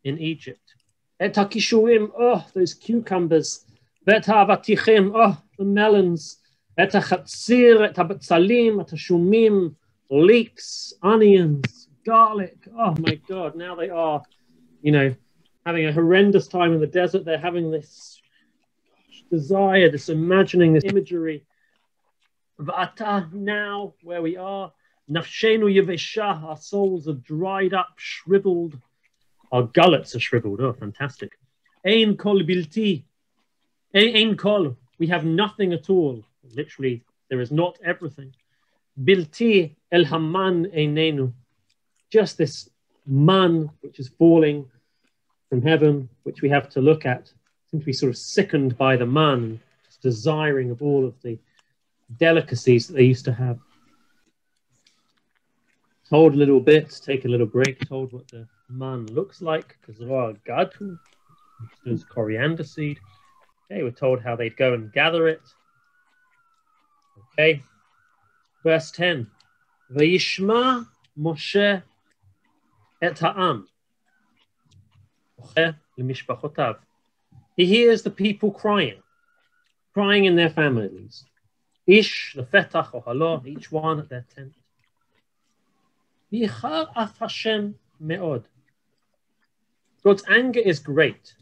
in Egypt. Et hakishurim, oh, those cucumbers. Vet ha'avatichim, oh, the melons. Et hachatzir, et habatzalim, et hashumim, leeks, onions, garlic. Oh my God! Now they are, having a horrendous time in the desert. They're having this desire, this imagining, this imagery. V'ata, now where we are, nafshenu yevesha, our souls are dried up, shriveled. Our gullets are shriveled. Oh, fantastic. Ein kol bilti. Ein kol. We have nothing at all. Literally, there is not everything. Bilti el haman einenu. Just this man which is falling from heaven, which we have to look at. Seem to be sort of sickened by the man, just desiring of all of the delicacies that they used to have. Told a little bit, take a little break, told what the man looks like, because of our gadu, which is coriander seed. Okay, we're told how they'd go and gather it. Okay, verse 10. Vayishma Moshe et ha'am. He hears the people crying in their families. Ish lefetach ohalo, each one at their tent. V'yichar af Hashem me'od. God's anger is great.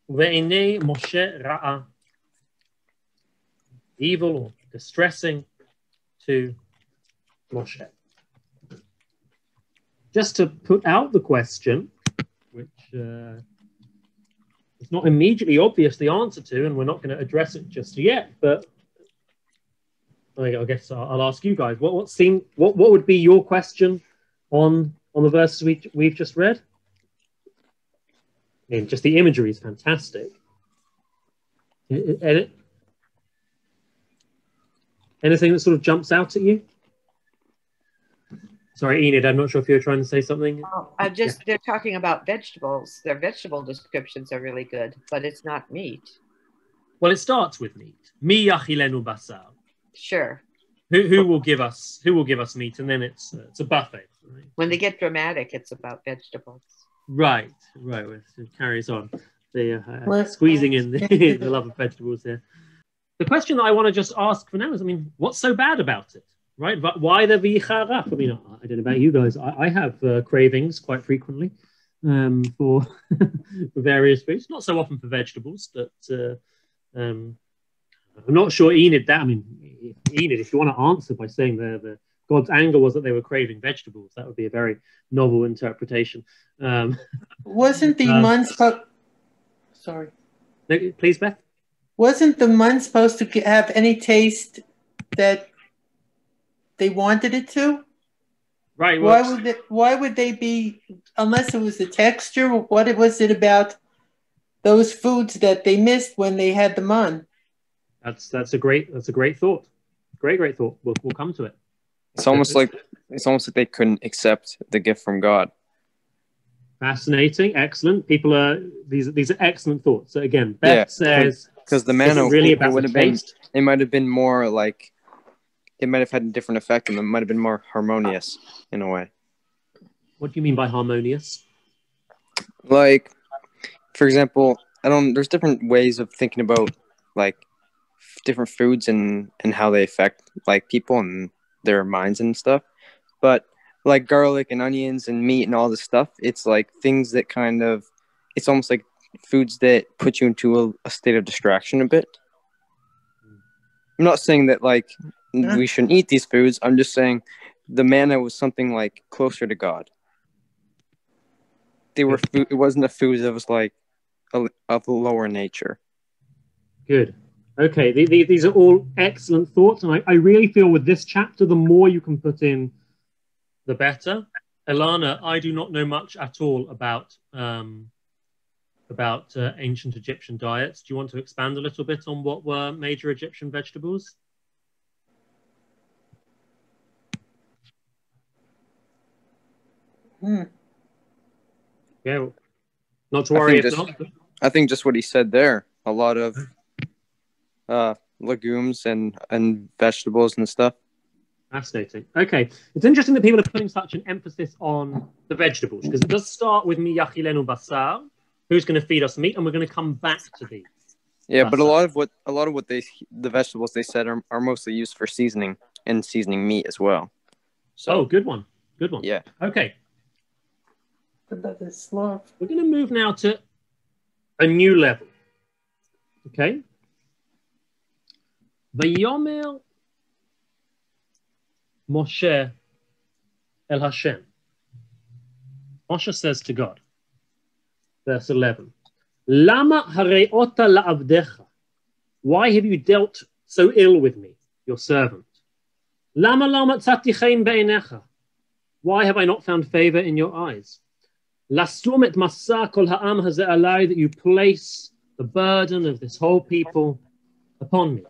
Ve'enei Moshe ra'a. Evil or distressing to Moshe. Just to put out the question, which is not immediately obvious the answer to, and we're not going to address it just yet, but I guess I'll ask you guys, what would be your question on the verses we've just read? I mean, just the imagery is fantastic. Anything that sort of jumps out at you? Sorry, Enid, I'm not sure if you're trying to say something. Oh, they're talking about vegetables. Their vegetable descriptions are really good, but it's not meat. Well, it starts with meat. Mi yachilenu basar. Sure. Who will give us meat, and then it's a buffet. Right? When they get dramatic, it's about vegetables. Right. It carries on. They squeezing in the love of vegetables here. The question that I want to just ask for now is, what's so bad about it? Right? But why the vicharach? I don't know about you guys. I have cravings quite frequently for various foods. Not so often for vegetables, but I'm not sure Enid that. Enid, if you want to answer by saying the God's anger was that they were craving vegetables, that would be a very novel interpretation. Wasn't the man sorry? No, please, Beth. Wasn't the man supposed to have any taste that they wanted it to? Right. Why would they be, unless it was the texture? What was it about those foods that they missed when they had them on? That's a great thought. Great thought. We'll come to it. It's almost like they couldn't accept the gift from God. Fascinating, excellent. These are excellent thoughts. So again, Beth says because the manna really about the taste. It might have been more like. It might have had a different effect, and it might have been more harmonious in a way. What do you mean by harmonious? Like, for example, there's different ways of thinking about like different foods and how they affect like people and their minds and stuff. But like garlic and onions and meat and all this stuff, it's like things that it's almost like foods that put you into a state of distraction a bit. I'm not saying that like we shouldn't eat these foods. I'm just saying the manna was something like closer to God. They were food. It wasn't a food that was like of a lower nature. Good. Okay. These are all excellent thoughts, and I really feel with this chapter, the more you can put in, the better. Elana, I do not know much at all about ancient Egyptian diets. Do you want to expand a little bit on what were major Egyptian vegetables? Yeah, not to worry. I think just what he said there. A lot of legumes and vegetables and stuff. Fascinating. Okay, it's interesting that people are putting such an emphasis on the vegetables because it does start with mi yachilenu basar, who's going to feed us meat, and we're going to come back to these. Yeah, but a lot of what the vegetables they said are mostly used for seasoning and seasoning meat as well. So good one. Good one. Yeah. Okay. We're going to move now to a new level. Okay. Vayomer Moshe El Hashem. Moshe says to God, verse 11, Lama hareota la'avdecha. Why have you dealt so ill with me, your servant? Lama tzati chen be'enecha. Why have I not found favor in your eyes? Lasum et masa kol ha'am hazeh alai, that you place the burden of this whole people upon me.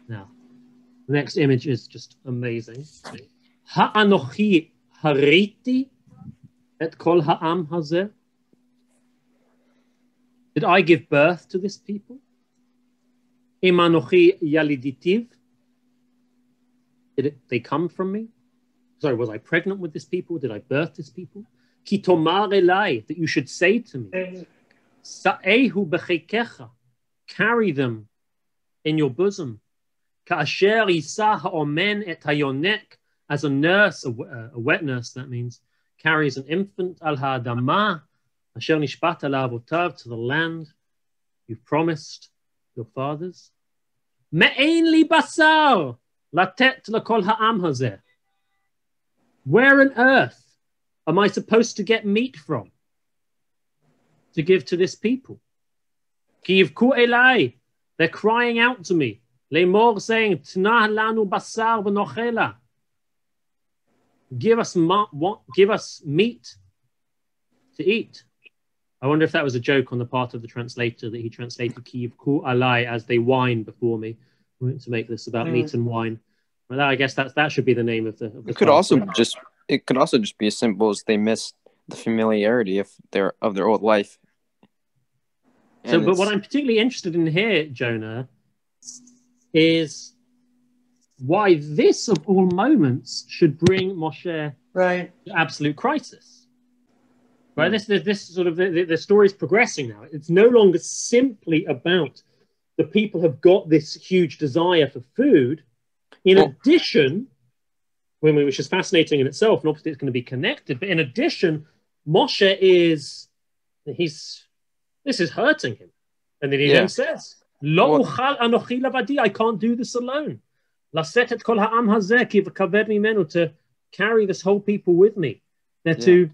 Now, the next image is just amazing. Ha'anochi hariti et kol ha'am hazeh. Did I give birth to this people? Imanochi yaliditiv. Did they come from me? Sorry, was I pregnant with this people? Did I birth this people? Ki tomar elai, that you should say to me, Sa'ehu b'cheikecha, carry them in your bosom. Ka'asher yisa ha'omen et hayonek, as a nurse, a wet nurse, that means, carries an infant al ha'adama, asher nishpat la'avotav, to the land you've promised your fathers. Me'ein li basar, latet l'kol ha'am hazeh. Where on earth am I supposed to get meat from to give to this people? Ki yivku elai, they're crying out to me. Le'mor, saying, T'nah lanu basar v'nochela. Give us meat to eat. I wonder if that was a joke on the part of the translator, that he translated ki yivku alai as they whine before me, to make this about meat and wine. Well, I guess that should be the name of the. It could also just be as simple as they miss the familiarity of their old life. So, but what I'm particularly interested in here, Jonah, is why this of all moments should bring Moshe to absolute crisis. Right? This sort of the story is progressing now. It's no longer simply about the people have got this huge desire for food. In addition, which is fascinating in itself, and obviously it's going to be connected, but in addition, Moshe this is hurting him. And then he then says, Lo uchal anochi lavadi, I can't do this alone. Laset et kol ha'am hazeh ki v'kaved mimenu, to carry this whole people with me. They're too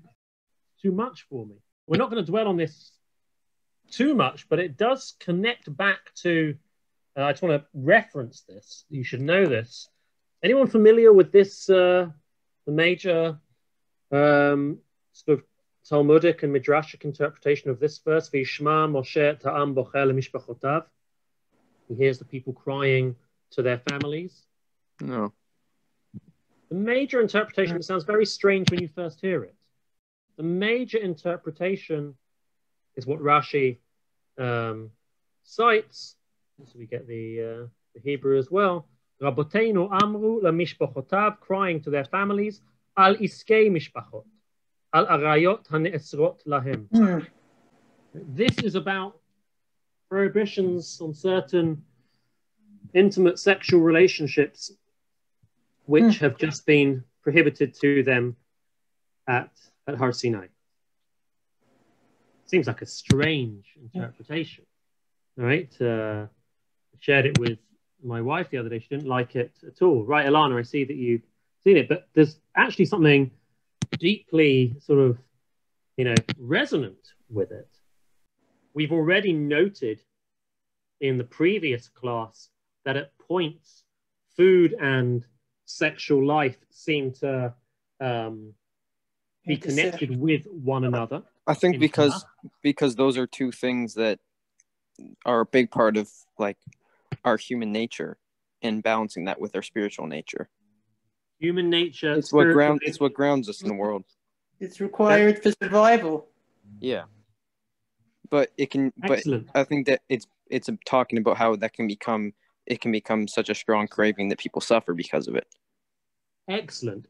much for me. We're not going to dwell on this too much, but it does connect back to, I just want to reference this. You should know this. Anyone familiar with this, the major sort of Talmudic and Midrashic interpretation of this verse? V'yishma Moshe ta'am bochel mishpachotav. He hears the people crying to their families. No. The major interpretation, it sounds very strange when you first hear it. The major interpretation is what Rashi cites. So we get the Hebrew as well. Raboteinu amru lamishpachotav, crying to their families, al iskei mishpachot, al arayot hane'esrot lahem. This is about prohibitions on certain intimate sexual relationships which have just been prohibited to them at Har Sinai. Seems like a strange interpretation. All right. I shared it with my wife the other day. She didn't like it at all. Right, Alana, I see that you've seen it, but there's actually something deeply sort of, resonant with it. We've already noted in the previous class that at points, food and sexual life seem to be connected with one another. I think because those are two things that are a big part of our human nature, and balancing that with our spiritual nature. Human nature. It's what grounds us in the world. It's required for survival. Yeah, but it can. Excellent. But I think that it's talking about how that can become such a strong craving that people suffer because of it. Excellent.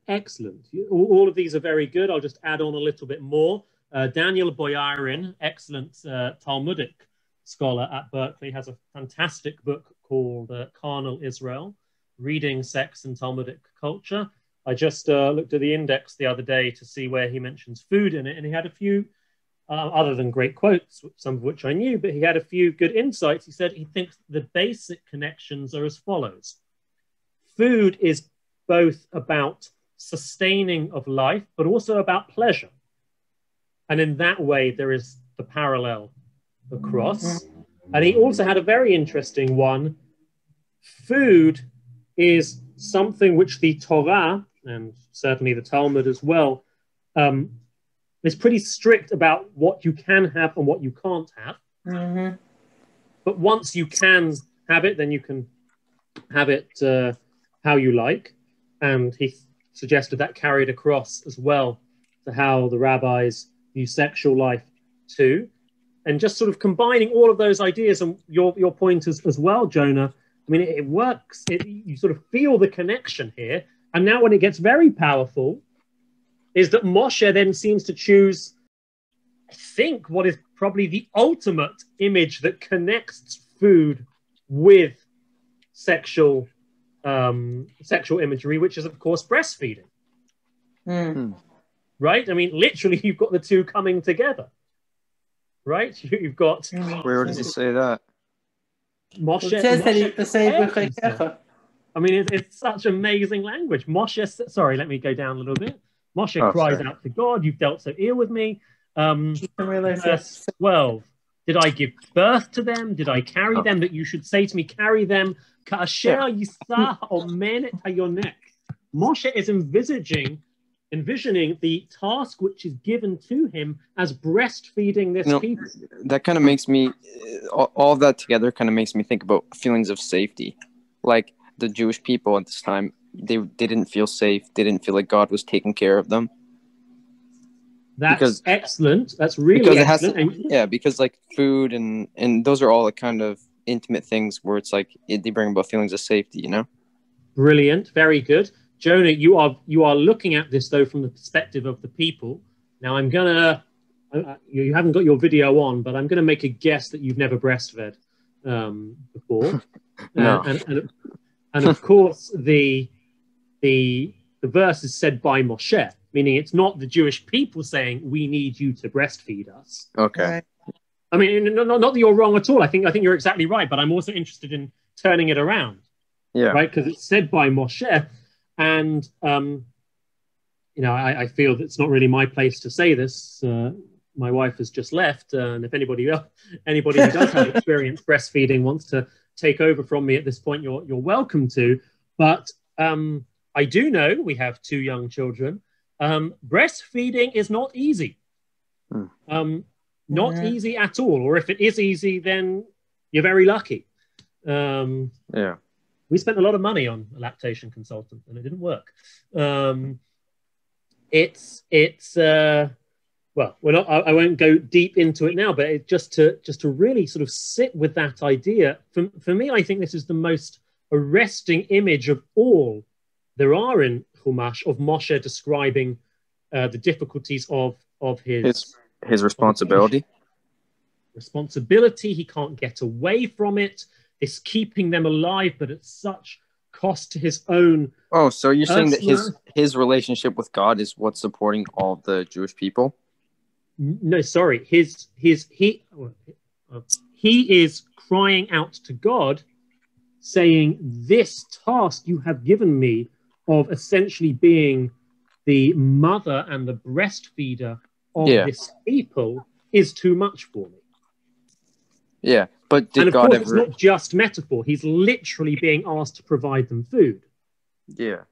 All of these are very good. I'll just add on a little bit more. Daniel Boyarin, excellent Talmudic scholar at Berkeley, has a fantastic book called Carnal Israel, Reading Sex and Talmudic Culture. I just looked at the index the other day to see where he mentions food in it, and he had a few, other than great quotes, some of which I knew, but he had a few good insights. He said he thinks the basic connections are as follows. Food is both about sustaining of life, but also about pleasure. And in that way, there is the parallel across. And he also had a very interesting one. Food is something which the Torah, and certainly the Talmud as well, is pretty strict about what you can have and what you can't have. Mm-hmm. But once you can have it, then you can have it how you like. And he suggested that carried across as well to how the rabbis view sexual life too. And just sort of combining all of those ideas and your point as well, Jonah, I mean, it works. You sort of feel the connection here. And now when it gets very powerful is that Moshe then seems to choose, I think, what is probably the ultimate image that connects food with sexual imagery, which is, of course, breastfeeding. Right? I mean, literally, you've got the two coming together. Right? You've got... Where does it say that? Moshe. I mean, it's such amazing language. Moshe, sorry, let me go down a little bit. Moshe cries out to God, you've dealt so ill with me. Verse 12, did I give birth to them? Did I carry them? That you should say to me, carry them. Moshe is envisioning the task which is given to him as breastfeeding this people. That kind of makes me, all of that together kind of makes me think about feelings of safety. Like the Jewish people at this time, they didn't feel safe. They didn't feel like God was taking care of them. That's excellent. That's really excellent. Because like food and those are all the kind of intimate things where it's like they bring about feelings of safety, you know? Brilliant. Very good. Jonah, you are looking at this, though, from the perspective of the people. Now, I'm going to... you haven't got your video on, but I'm going to make a guess that you've never breastfed before. No. And of course, the verse is said by Moshe, meaning it's not the Jewish people saying, we need you to breastfeed us. Okay. I mean, not that you're wrong at all. I think you're exactly right, but I'm also interested in turning it around. Yeah. Right? Because it's said by Moshe. And, I feel that it's not really my place to say this. My wife has just left. And if anybody who does have experience breastfeeding wants to take over from me at this point, you're welcome to. But I do know we have 2 young children. Breastfeeding is not easy. Not easy at all. Or if it is easy, then you're very lucky. We spent a lot of money on a lactation consultant, and it didn't work. I won't go deep into it now, but just to really sort of sit with that idea. For me, I think this is the most arresting image of all there are in Chumash of Moshe describing the difficulties of his responsibility. Responsibility. He can't get away from it. It's keeping them alive, but at such cost to his own. Oh, so you're saying that his relationship with God is what's supporting all the Jewish people? No, sorry. He is crying out to God, saying, "This task you have given me of essentially being the mother and the breastfeeder of this people is too much for me." Yeah. But did and of God course, ever... it's not just metaphor. He's literally being asked to provide them food. Yeah,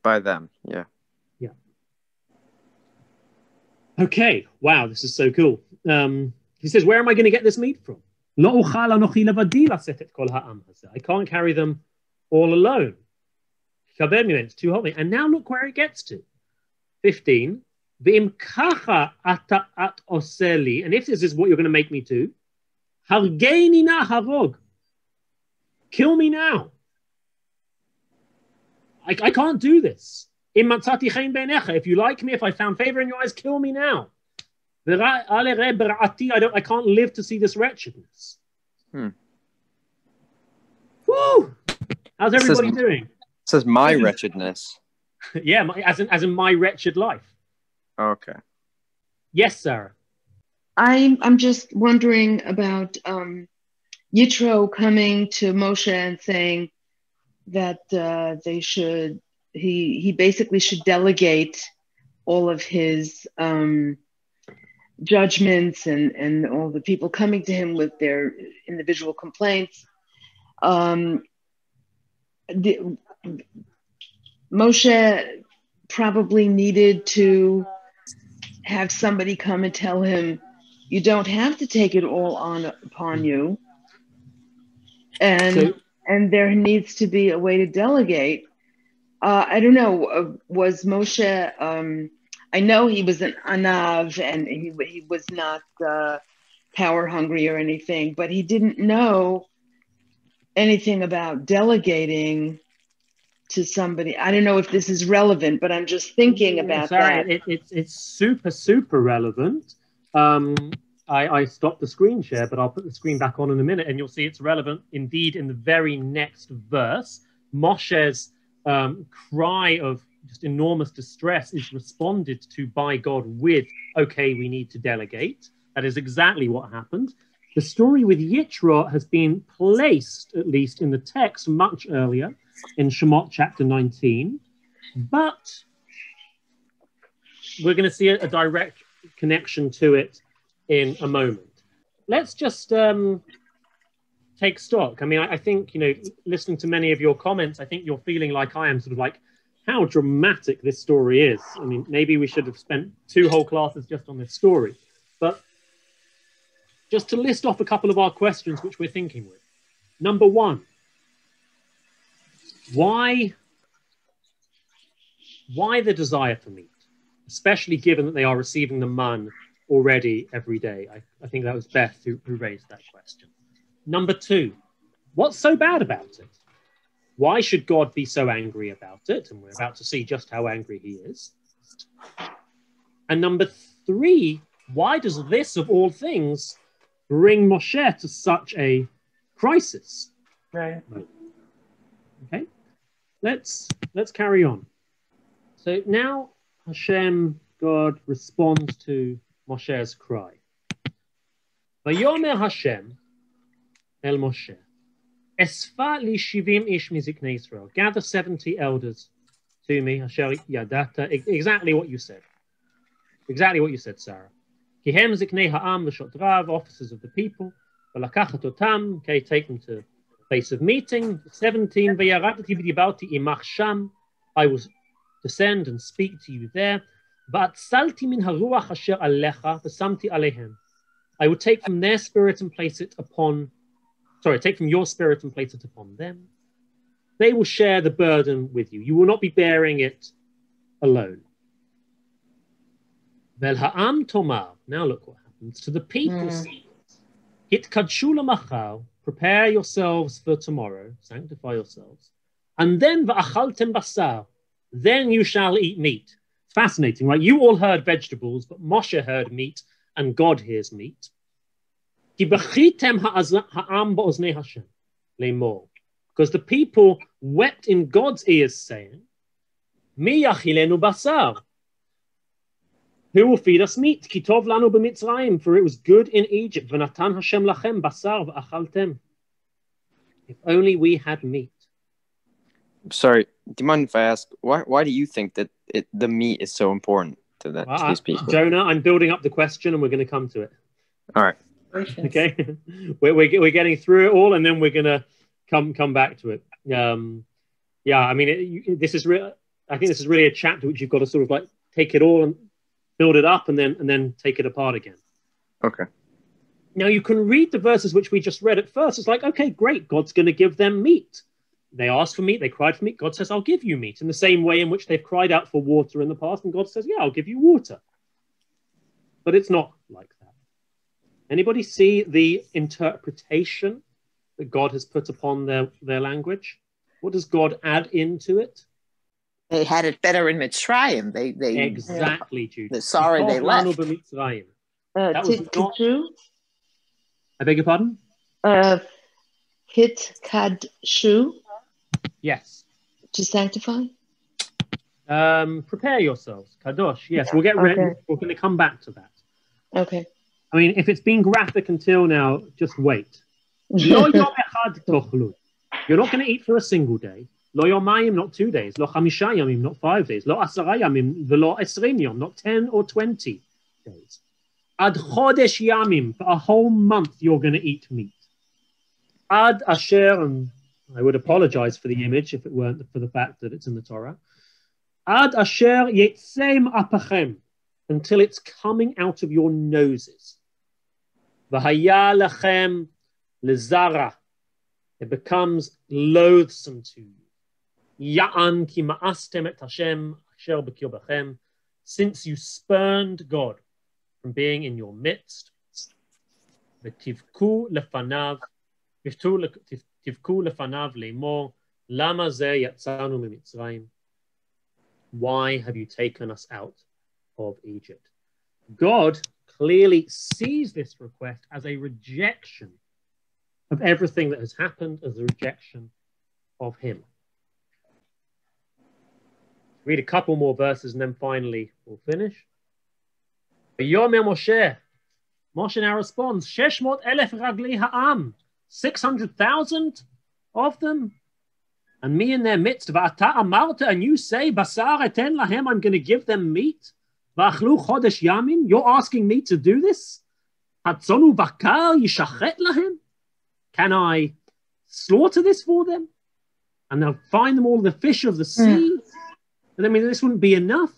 by them. Yeah. Okay. Wow, this is so cool. He says, where am I going to get this meat from? I can't carry them all alone. It's too hot. And now look where it gets to. 15. And if this is what you're going to make me do, kill me now. I can't do this. If you like me, if I found favor in your eyes, kill me now. I can't live to see this wretchedness. Woo! How's everybody doing? says my wretchedness. Yeah, as in my wretched life. Okay. Yes, Sarah. I'm just wondering about Yitro coming to Moshe and saying that he basically should delegate all of his judgments and all the people coming to him with their individual complaints. Moshe probably needed to have somebody come and tell him, you don't have to take it all upon you. And there needs to be a way to delegate. I don't know, was Moshe, I know he was an anav and he was not power hungry or anything, but he didn't know anything about delegating to somebody. I don't know if this is relevant, but I'm just thinking about that. It's super relevant. I stopped the screen share, but I'll put the screen back on in a minute, and you'll see it's relevant indeed in the very next verse. Moshe's cry of just enormous distress is responded to by God with, okay, we need to delegate. That is exactly what happened. The story with Yitro has been placed, at least in the text, much earlier in Shemot chapter 19, but we're going to see a direct connection to it in a moment. Let's just take stock. I mean, I think, listening to many of your comments, I think you're feeling like I am, sort of like how dramatic this story is. I mean, maybe we should have spent 2 whole classes just on this story, but just to list off a couple of our questions which we're thinking with. Number 1, why the desire for meat, especially given that they are receiving the man already every day? I think that was Beth who raised that question. Number 2, what's so bad about it? Why should God be so angry about it? And we're about to see just how angry he is. And number 3, why does this, of all things, bring Moshe to such a crisis? Right. Okay, let's carry on. So now Hashem, God, responds to Moshe's cry. Vayomer Hashem el Moshe, Esfa li shivim ish miziknei Israel. Gather 70 elders to me, Asher yadata. Exactly what you said. Exactly what you said, Sarah. Kihem ziknei ha'am v'shotrav, officers of the people. V'lakachat otam, okay, take them to the place of meeting. 17, v'yaradati v'dibarti imach sham. I will descend and speak to you there. V'atzalti min haruach asher alecha v'samti alehem. I will take from their spirit and place it upon, take from your spirit and place it upon them. They will share the burden with you. You will not be bearing it alone. Vel ha'am tomar. Now look what happens to the people. Hit kadshu lamachar. Prepare yourselves for tomorrow. Sanctify yourselves. And then va'achaltem basar. Then you shall eat meat. Fascinating, right? You all heard vegetables, but Moshe heard meat, and God hears meat. Because the people wept in God's ears, saying, Mi yachilenu basar. Who will feed us meat? Kitov lanu b'mitzrayim, for it was good in Egypt. V'natan Hashem lachem basar v'achaltem. If only we had meat. Sorry, do you mind if I ask, why do you think that the meat is so important to these people? Jonah, I'm building up the question and we're going to come to it. All right. Okay. we're getting through it all and then we're going to come back to it. Yeah, I mean, I think this is really a chapter which you've got to sort of like take it all and build it up and then take it apart again. Okay. Now you can read the verses which we just read at first. It's like, okay, great. God's going to give them meat. They asked for meat. They cried for meat. God says, I'll give you meat, in the same way in which they've cried out for water in the past. And God says, yeah, I'll give you water. But it's not like that. Anybody see the interpretation that God has put upon their language? What does God add into it? They had it better in Mitzrayim. They exactly, Judy. Sorry, they left. That was not... I beg your pardon? Hit kadshu. Yes. To sanctify? Prepare yourselves. Kadosh. Yes, we'll get ready. Okay. We're going to come back to that. Okay. I mean, if it's been graphic until now, just wait. Lo yom echad tochlu. You're not going to eat for a single day. Lo yomayim, not 2 days. Lo chamisha yamim, not 5 days. Lo asara yamim, velo esrim yom, not 10 or 20 days. Ad chodesh yamim, for a whole month you're going to eat meat. Ad asher, and I would apologize for the image if it weren't for the fact that it's in the Torah. Ad asher yetzem apachem, until it's coming out of your noses. V'haya lachem lezara, it becomes loathsome to you. Ya'an ki ma'astem et Hashem asher b'kirbachem, since you spurned God from being in your midst. V'tivku lefanav, tivku lefanav le'mor, lama ze yatzanu mimitzrayim. Why have you taken us out of Egypt? God clearly sees this request as a rejection of everything that has happened, as a rejection of him. Read a couple more verses and then finally we'll finish. Yomer Moshe. Moshe now responds, 600,000 ragli ha'am, 600,000 of them, and me in their midst. Va'ata amarta, and you say, basar eten lahem, I'm going to give them meat. Va'achlu chodesh yamin, you're asking me to do this? Hatzonu bakar yishachet lahem, can I slaughter this for them? And they'll find them all the fish of the sea? And I mean, this wouldn't be enough.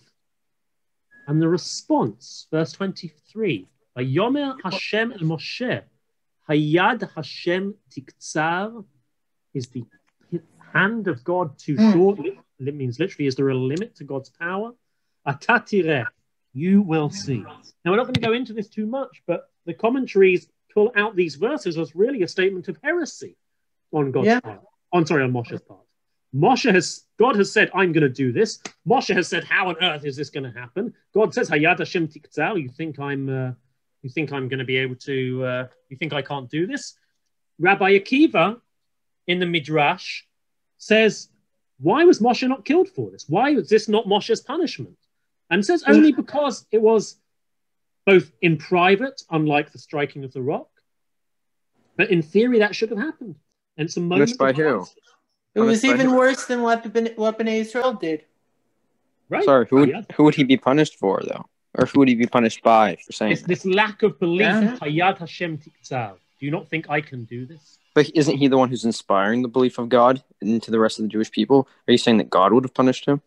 And the response, verse 23, Vayomer Hashem el Moshe, Hayad Hashem tiktzar, is the hand of God too short? It means literally, is there a limit to God's power? Atatireh, you will see. Now, we're not going to go into this too much, but the commentaries pull out these verses as really a statement of heresy on God's part. On Moshe's part. God has said, I'm going to do this. Moshe has said, how on earth is this going to happen? God says, Hayad Hashem tiktzar, you think I'm going to be able to, you think I can't do this? Rabbi Aviva in the Midrash says, why was Moshe not killed for this? Why was this not Moshe's punishment? And says only because it was both in private, unlike the striking of the rock, but in theory that should have happened. And it's a moment. By who? It was even worse than what Bnei Israel did. Right. Sorry, who would he be punished for, though? Or who would he be punished by for saying it's this lack of belief? Hayad Hashem tiktzar. Do you not think I can do this? But isn't he the one who's inspiring the belief of God into the rest of the Jewish people? Are you saying that God would have punished him?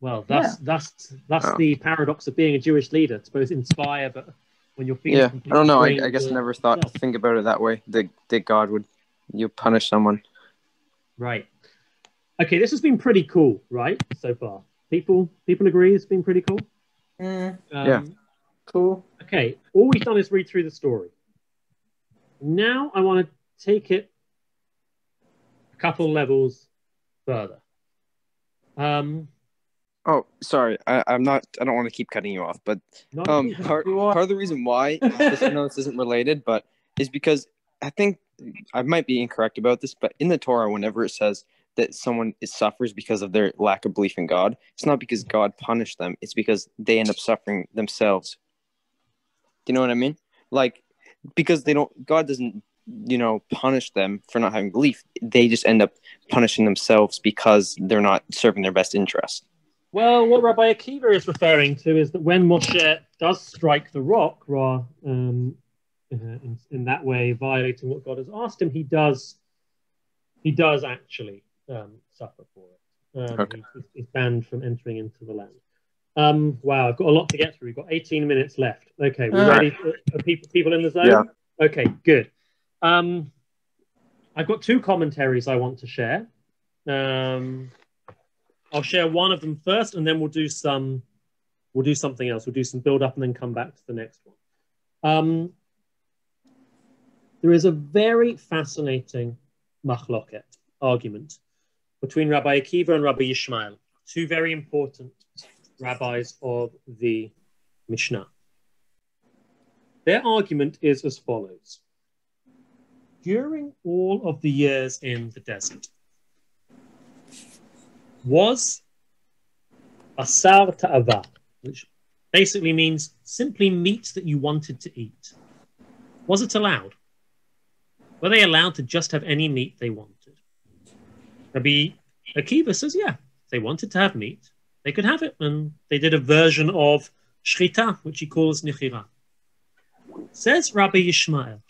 Well, that's the paradox of being a Jewish leader. It's both inspire, but when you're feeling... I don't know. I guess I never thought to think about it that way, that God would punish someone. Right. Okay, this has been pretty cool, right, so far? People agree it's been pretty cool? Yeah. Cool. Okay, all we've done is read through the story. Now I want to take it a couple levels further. Oh, sorry. I don't want to keep cutting you off, but part of the reason why I know this isn't related, but is because I think I might be incorrect about this, but in the Torah, whenever it says that someone suffers because of their lack of belief in God, it's not because God punished them. It's because they end up suffering themselves. Do you know what I mean? Like, because God doesn't, punish them for not having belief. They just end up punishing themselves because they're not serving their best interest. Well, what Rabbi Aviva is referring to is that when Moshe does strike the rock, in that way, violating what God has asked him, he does actually suffer for it. Okay. He's banned from entering into the land. Wow, I've got a lot to get through. We've got 18 minutes left. Okay, we're ready? Are people in the zone? Yeah. Okay, good. I've got two commentaries I want to share. I'll share one of them first, and then we'll do something else. We'll do some build up and then come back to the next one. There is a very fascinating machloket argument between Rabbi Aviva and Rabbi Yishmael, two very important rabbis of the Mishnah. Their argument is as follows. During all of the years in the desert, was asar ta'ava, which basically means simply meat that you wanted to eat. Was it allowed? Were they allowed to just have any meat they wanted? Rabbi Akiva says, yeah, if they wanted to have meat, they could have it. And they did a version of shrita, which he calls nichira. Says Rabbi Yishmael,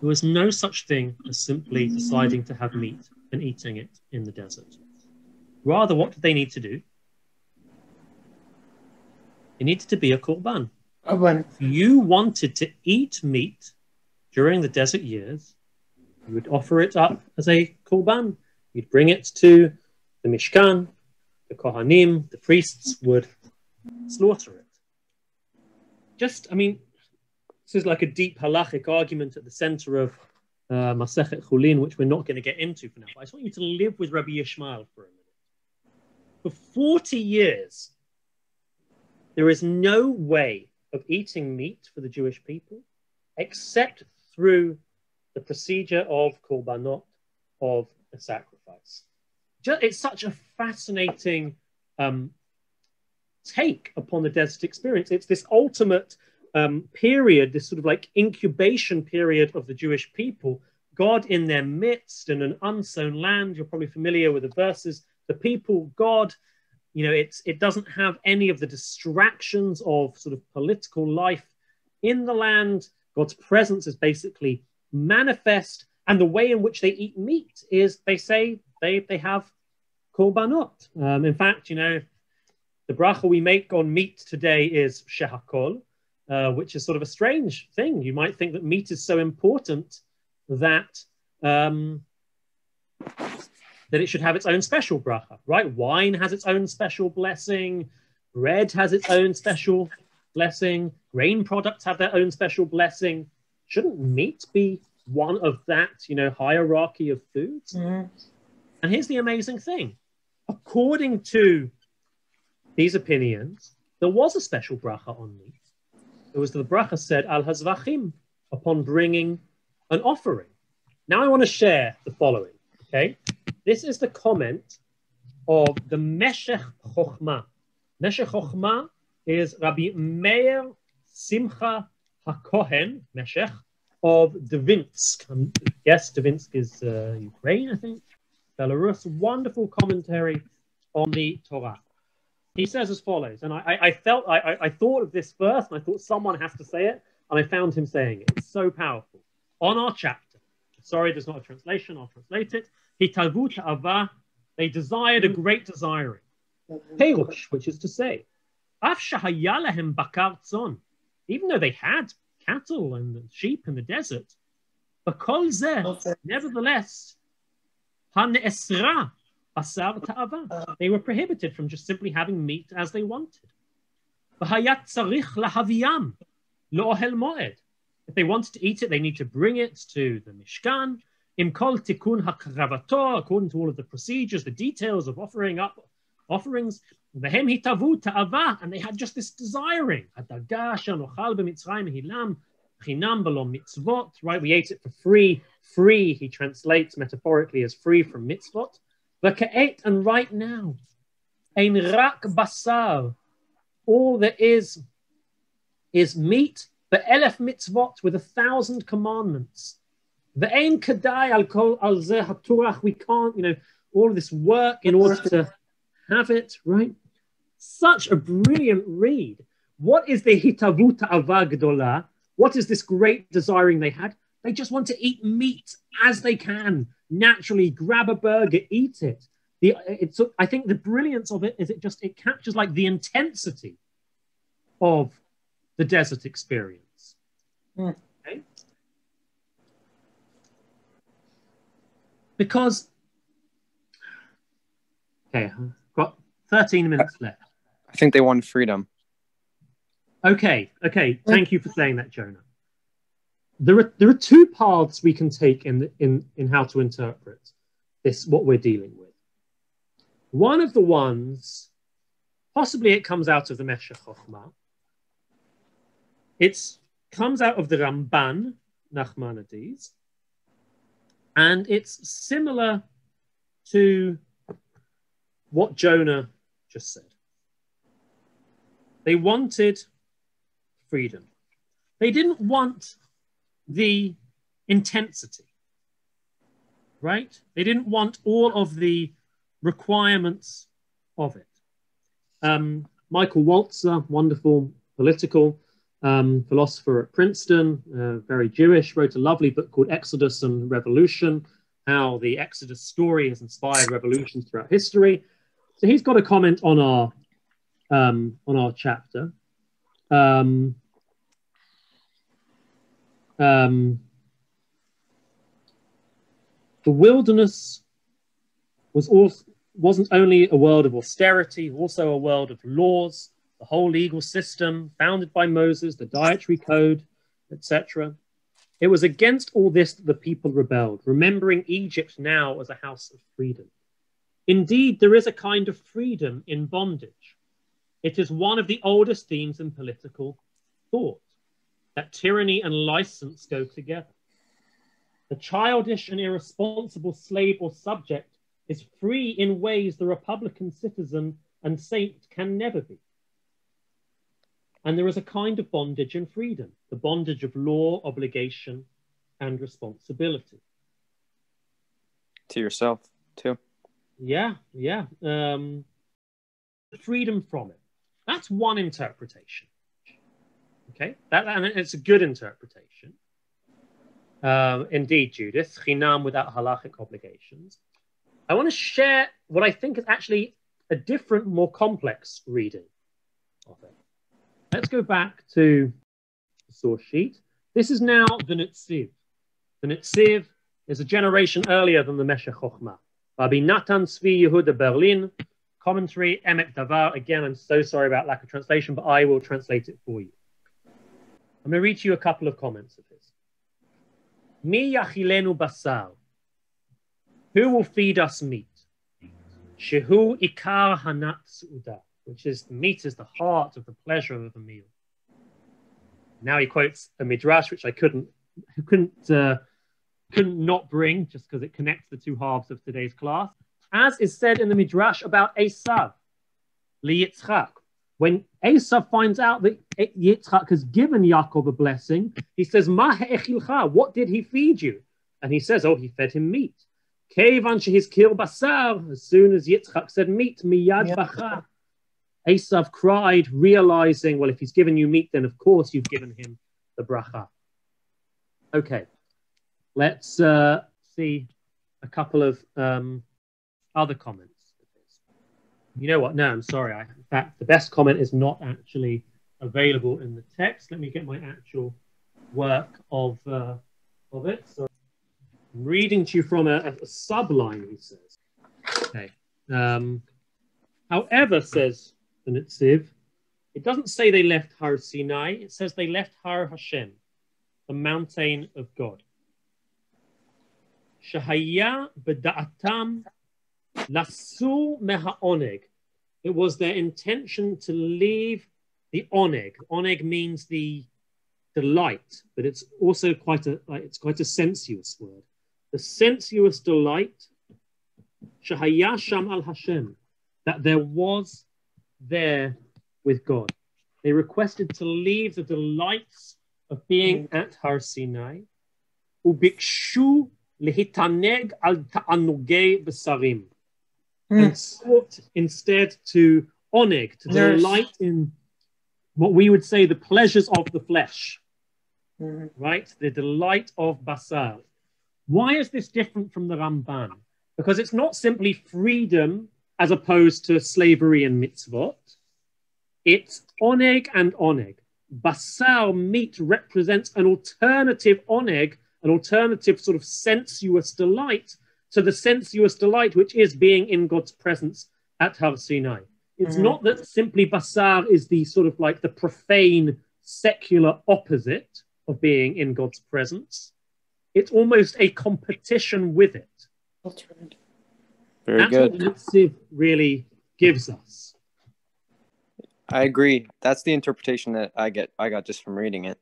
there was no such thing as simply deciding to have meat and eating it in the desert. Rather, what did they need to do? It needed to be a korban. If you wanted to eat meat during the desert years, you would offer it up as a korban. You'd bring it to the Mishkan, the Kohanim, the priests would slaughter it. Just, I mean, this is like a deep halachic argument at the center of Masechet Chulin, which we're not going to get into for now. But I just want you to live with Rabbi Yishmael for a minute. For 40 years, there is no way of eating meat for the Jewish people except through the procedure of korbanot, of a sacrifice. It's such a fascinating take upon the desert experience. It's this ultimate period, this sort of like incubation period of the Jewish people, God in their midst in an unsown land. You're probably familiar with the verses. The people, God, you know, it doesn't have any of the distractions of sort of political life in the land. God's presence is basically manifest, and the way in which they eat meat is they say they have korbanot. In fact, you know, the bracha we make on meat today is shehakol, which is sort of a strange thing. You might think that meat is so important that that it should have its own special bracha, right? Wine has its own special blessing. Bread has its own special blessing. Grain products have their own special blessing. Shouldn't meat be one of that, you know, hierarchy of foods? Mm-hmm. And here's the amazing thing. According to these opinions, there was a special bracha on meat. It was the bracha said, al hazvachim, upon bringing an offering. Now I want to share the following, okay? This is the comment of the Meshech Hochma. Meshech Hochma is Rabbi Meir Simcha HaKohen, Meshech, of Dvinsk. Yes, Dvinsk is Ukraine, I think. Belarus. Wonderful commentary on the Torah. He says as follows, and I thought of this first, and I thought someone has to say it, and I found him saying it. It's so powerful. On our chapter, sorry, there's not a translation, I'll translate it. Hitavu ta'ava, they desired a great desiring. Perush, which is to say, Af shahaya lahem bakar tzon, even though they had cattle and sheep in the desert, bakol zeh, nevertheless, hane'esra asar ta'ava, they were prohibited from just simply having meat as they wanted. V'hayat tzarich lahaviyam lo'ohel moed. If they wanted to eat it, they need to bring it to the Mishkan. Im kol tikun hakravato, according to all of the procedures, the details of offering up offerings. Vehem hitavu ta'ava, and they had just this desiring. Hadaga shanochal b'mitzrayim hilam chinam b'lo mitzvot. Right, we ate it for free. Free, he translates metaphorically as free from mitzvot. V'ka'et, and right now, ein rak basar, all there is meat. Be'elef mitzvot, with 1,000 commandments. Ve'ein kadai al kol al zeh haturach, we can't, you know, all of this work in order to have it, right? Such a brilliant read. What is the hitavu ta'ava gdola? What is this great desiring they had? They just want to eat meat as they can, naturally grab a burger, eat it. I think the brilliance of it is it captures like the intensity of the desert experience. Mm. Okay? Because, okay, I've got 13 minutes left. I think they want freedom. Okay. Thank you for saying that, Jonah. There are two paths we can take in how to interpret this, what we're dealing with. One of the ones, possibly it comes out of the Meshech Hochma. It comes out of the Ramban, Nachmanides, and it's similar to what Jonah just said. They wanted freedom. They didn't want the intensity, right? They didn't want all of the requirements of it. Michael Walzer, wonderful political philosopher at Princeton, very Jewish, wrote a lovely book called Exodus and Revolution, how the Exodus story has inspired revolutions throughout history. So he's got a comment on our chapter. The wilderness wasn't only a world of austerity, also a world of laws, the whole legal system founded by Moses, the dietary code, etc. It was against all this that the people rebelled, remembering Egypt now as a house of freedom. Indeed, there is a kind of freedom in bondage. It is one of the oldest themes in political thought, that tyranny and license go together. The childish and irresponsible slave or subject is free in ways the Republican citizen and saint can never be. And there is a kind of bondage in freedom, the bondage of law, obligation, and responsibility. To yourself, too. Yeah. Freedom from it. That's one interpretation. Okay, and it's a good interpretation. Indeed, Judith, chinam without halachic obligations. I want to share what I think is actually a different, more complex reading of it. Let's go back to the source sheet. This is now the Netziv. The Netziv is a generation earlier than the Meshech Hochma. Rabbi Natan Tzvi Yehuda Berlin, commentary, Emek Davar. Again, I'm so sorry about lack of translation, but I will translate it for you. I'm going to read to you a couple of comments of his. Mi yachilenu basar. Who will feed us meat? Shehu ikar hanat su'udah, which is the meat is the heart of the pleasure of a meal. Now he quotes a midrash, which I couldn't not bring just because it connects the two halves of today's class. As is said in the midrash about Esav, li Yitzchak. When Esav finds out that Yitzhak has given Yaakov a blessing, he says, Ma he'echilcha, what did he feed you? And he says, oh, he fed him meat. Kevan shehis kil basar, as soon as Yitzhak said meat, miyad bacha. Esav cried, realizing, well, if he's given you meat, then of course you've given him the bracha. Okay, let's see a couple of other comments. You know what? No, I'm sorry. In fact, the best comment is not actually available in the text. Let me get my actual work of it. So I'm reading to you from a subline, he says. Okay. However, says the Netziv, it doesn't say they left Har Sinai. It says they left Har Hashem, the mountain of God. Shahaya b'da'atam Lasu meha-oneg. It was their intention to leave the oneg. Oneg means the delight, but it's also quite a sensuous word. The sensuous delight, shahaya sham al Hashem, that there was there with God. They requested to leave the delights of being at Har Sinai. Ubikshu lihitaneg al ta'anugei besarim. And sought instead to oneg, to delight in what we would say the pleasures of the flesh, right? The delight of basar. Why is this different from the Ramban? Because it's not simply freedom as opposed to slavery and mitzvot. It's oneg and oneg. Basar, meat, represents an alternative oneg, an alternative sort of sensuous delight to the sensuous delight, which is being in God's presence at Har Sinai. It's not that simply basar is the sort of like the profane, secular opposite of being in God's presence. It's almost a competition with it. That's right. Very good. That's what Netziv really gives us. I agree. That's the interpretation that I got just from reading it.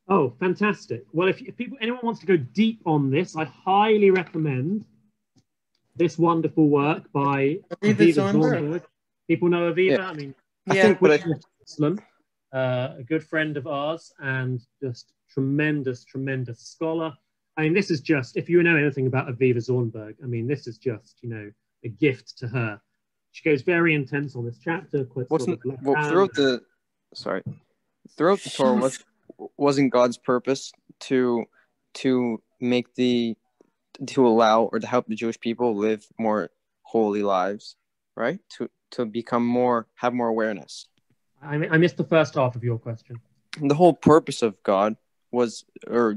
Oh, fantastic. Well, if anyone wants to go deep on this, I highly recommend this wonderful work by Aviva Zornberg. People know Aviva. Yeah. I mean, I think what Muslim, a good friend of ours, and just tremendous scholar. I mean, this is just, if you know anything about Aviva Zornberg, I mean, this is just, you know, a gift to her. She goes very intense on this chapter. Throughout the Torah, wasn't God's purpose to make to allow or to help the Jewish people live more holy lives, right? To become have more awareness. I missed the first half of your question. The whole purpose of God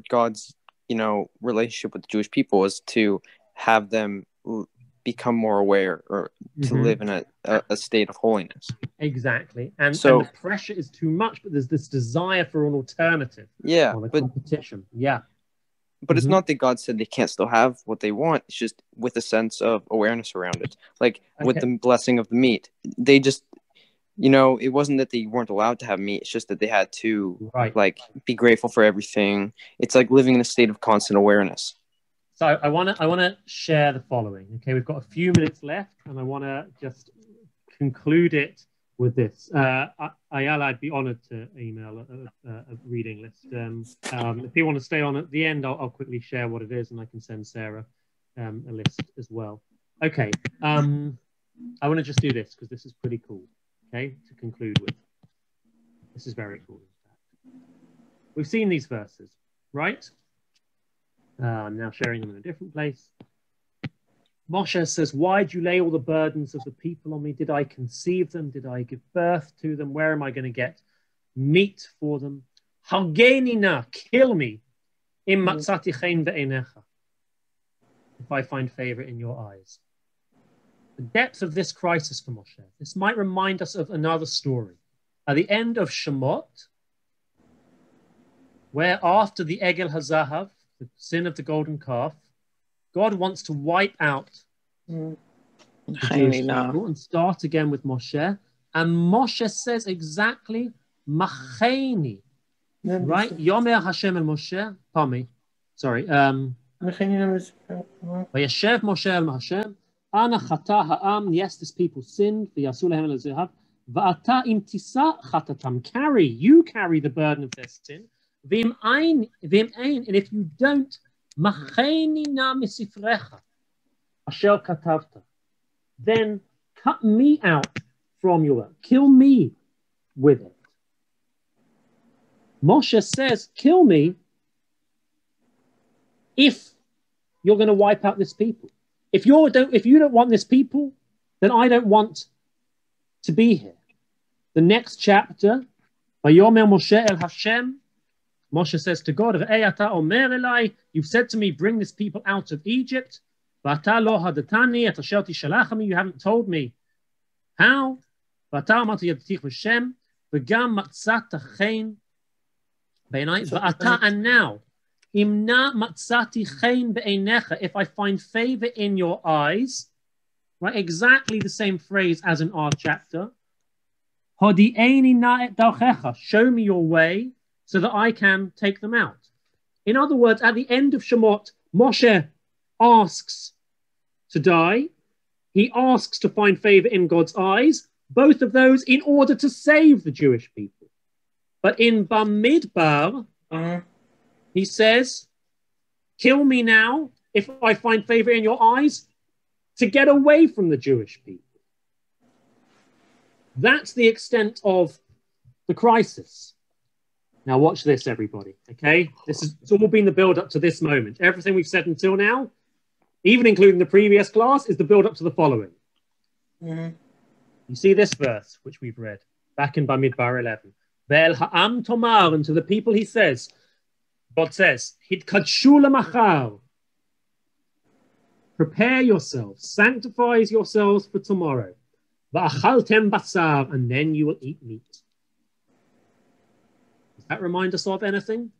God's, you know, relationship with the Jewish people was to have them become more aware or to live in a state of holiness. Exactly. And the pressure is too much, but there's this desire for an alternative. Yeah. Competition. Yeah. But it's not that God said they can't still have what they want. It's just with a sense of awareness around it. Like with the blessing of the meat. They just, you know, it wasn't that they weren't allowed to have meat. It's just that they had to like be grateful for everything. It's like living in a state of constant awareness. So I wanna share the following. Okay, we've got a few minutes left, and I want to just conclude it with this. Ayala, I'd be honored to email a reading list. If you want to stay on at the end, I'll quickly share what it is, and I can send Sarah a list as well. Okay, I want to just do this because this is pretty cool. Okay, to conclude with. This is very cool. We've seen these verses, right? I'm now sharing them in a different place. Moshe says, why do you lay all the burdens of the people on me? Did I conceive them? Did I give birth to them? Where am I going to get meat for them? Hageni na, kill me. Im matzati chen ve'enecha. If I find favor in your eyes. The depth of this crisis for Moshe. This might remind us of another story. At the end of Shemot, where after the Egel HaZahav, the sin of the golden calf, God wants to wipe out the Jewish people and start again with Moshe. And Moshe says exactly, Macheni. Right? Yomer Hashem el Moshe. Pardon me. Sorry. Vayeshev Moshe el Hashem. Ana chata ha'am. Yes, this people sinned. V'yasu lehem el zehav. Va'ata im tisa chatatam. You carry the burden of their sin. V'im ein. And if you don't, Macheni na misifrecha, asher katavta. Then cut me out from your work. Kill me with it. Moshe says, kill me if you're going to wipe out this people. If you don't want this people, then I don't want to be here. The next chapter, Vayomer Moshe el Hashem, Moshe says to God, you've said to me, bring this people out of Egypt. You haven't told me how. And now, if I find favor in your eyes, right, exactly the same phrase as in our chapter. Show me your way, so that I can take them out. In other words, at the end of Shemot, Moshe asks to die. He asks to find favor in God's eyes, both of those in order to save the Jewish people. But in Bamidbar, he says, kill me now if I find favor in your eyes, to get away from the Jewish people. That's the extent of the crisis. Now watch this, everybody, okay? It's all been the build-up to this moment. Everything we've said until now, even including the previous class, is the build-up to the following. You see this verse, which we've read, back in Bamidbar 11. Ve'el ha'am tomar, and to the people he says, God says, Hitkadshu lemachar. Prepare yourselves, sanctify yourselves for tomorrow. Va'achaltem basar, and then you will eat meat. That remind us of anything?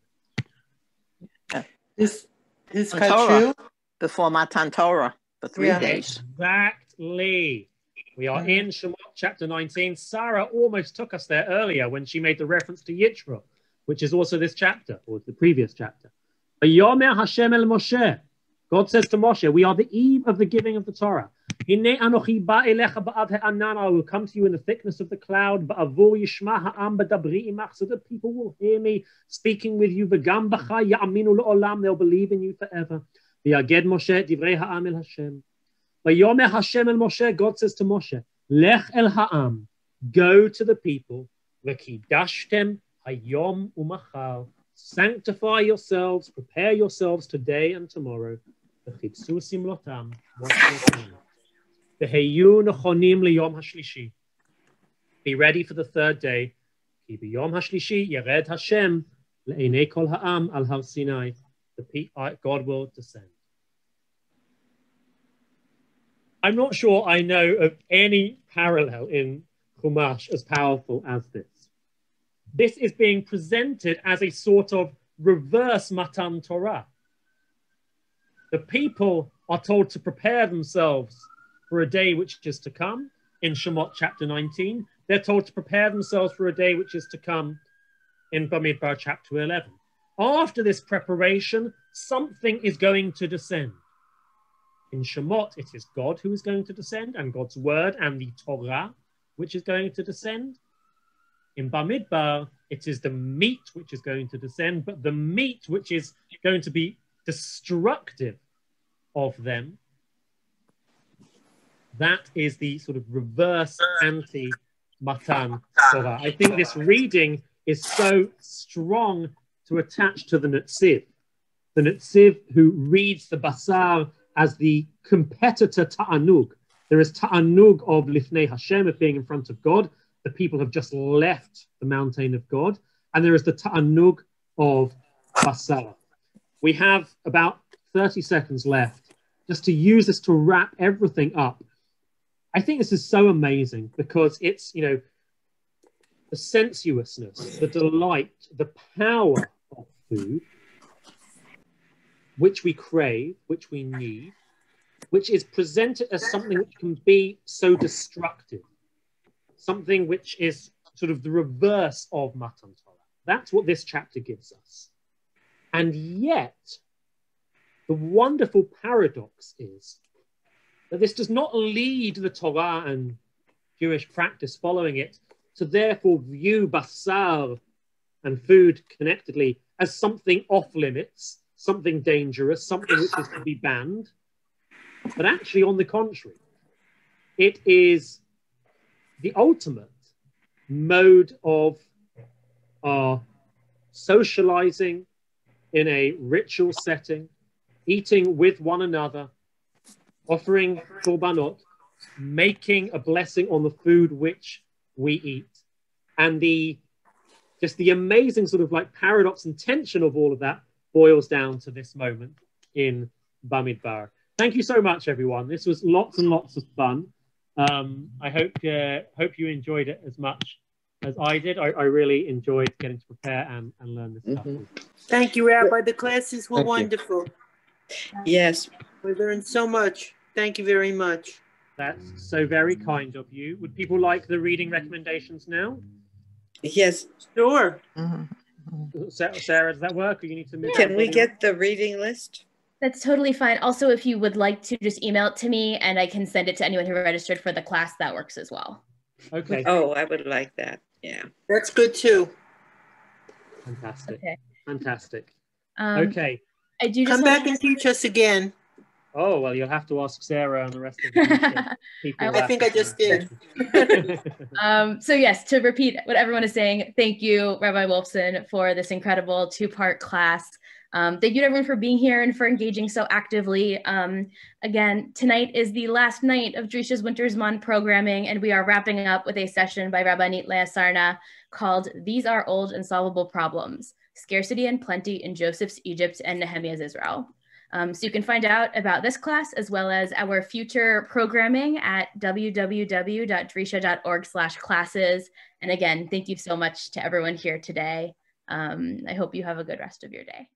Is Torah before Matan Torah for 3 days. Exactly. We are in Shemot chapter 19. Sarah almost took us there earlier when she made the reference to Yitzhak, which is also this chapter, or the previous chapter. Yomer Hashem el Moshe. God says to Moshe, we are the eve of the giving of the Torah. I will come to you in the thickness of the cloud, so that people will hear me speaking with you. They'll believe in you forever. God says to Moshe, Lech el ha'am, go to the people, v'kidashtem hayom umachal, sanctify yourselves, prepare yourselves today and tomorrow. V'chitzu simlotam, wash your clothes. V'heyu nechonim liyom hashlishi, be ready for the third day. Ki b'yom hashlishi yered Hashem le'enei kol ha'am al har Sinai. God will descend. I'm not sure I know of any parallel in Chumash as powerful as this. This is being presented as a sort of reverse Matan Torah. The people are told to prepare themselves for a day which is to come. In Shemot chapter 19, they're told to prepare themselves for a day which is to come in Bamidbar chapter 11. After this preparation, something is going to descend. In Shemot, it is God who is going to descend, and God's word and the Torah, which is going to descend. In Bamidbar, it is the meat which is going to descend, but the meat which is going to be destructive of them, that is the sort of reverse anti-Matan Torah. I think this reading is so strong to attach to the Netziv. The Netziv who reads the Basar as the competitor Ta'anug. There is Ta'anug of Lifnei Hashem, of being in front of God. The people have just left the mountain of God. And there is the Ta'anug of Basar. We have about 30 seconds left just to use this to wrap everything up. I think this is so amazing because it's, you know, the sensuousness, the delight, the power of food, which we crave, which we need, which is presented as something which can be so destructive, something which is sort of the reverse of Matan Torah. That's what this chapter gives us. And yet, the wonderful paradox is that this does not lead the Torah and Jewish practice following it to therefore view basar and food connectedly as something off limits, something dangerous, something which is to be banned. But actually, on the contrary, it is the ultimate mode of our socializing in a ritual setting, eating with one another, offering korbanot, making a blessing on the food which we eat. And just the amazing sort of like paradox and tension of all of that boils down to this moment in Bamidbar. Thank you so much, everyone. This was lots and lots of fun. I hope you enjoyed it as much as I did. I really enjoyed getting to prepare and learn this stuff. Thank you, Rabbi. The classes were wonderful. Yes. We learned so much. Thank you very much. That's so very kind of you. Would people like the reading recommendations now? Yes. Sure. Sarah, does that work? Or you need to move? Can we get the reading list? That's totally fine. Also, if you would like to just email it to me and I can send it to anyone who registered for the class, that works as well. Okay. Oh, I would like that. Yeah. That's good too. Fantastic. Okay. Fantastic. Okay. I do just come back and teach us again. Oh, well, you'll have to ask Sarah and the rest of the people. I think I just did. So yes, to repeat what everyone is saying, thank you, Rabbi Wolfson, for this incredible two-part class. Thank you to everyone for being here and for engaging so actively. Again, tonight is the last night of Drisha's Winter Zman programming, and we are wrapping up with a session by Rabbi Leah Sarna called These Are Old and Solvable Problems, Scarcity and Plenty in Joseph's Egypt and Nehemiah's Israel. So you can find out about this class as well as our future programming at www.drisha.org/classes. And again, thank you so much to everyone here today. I hope you have a good rest of your day.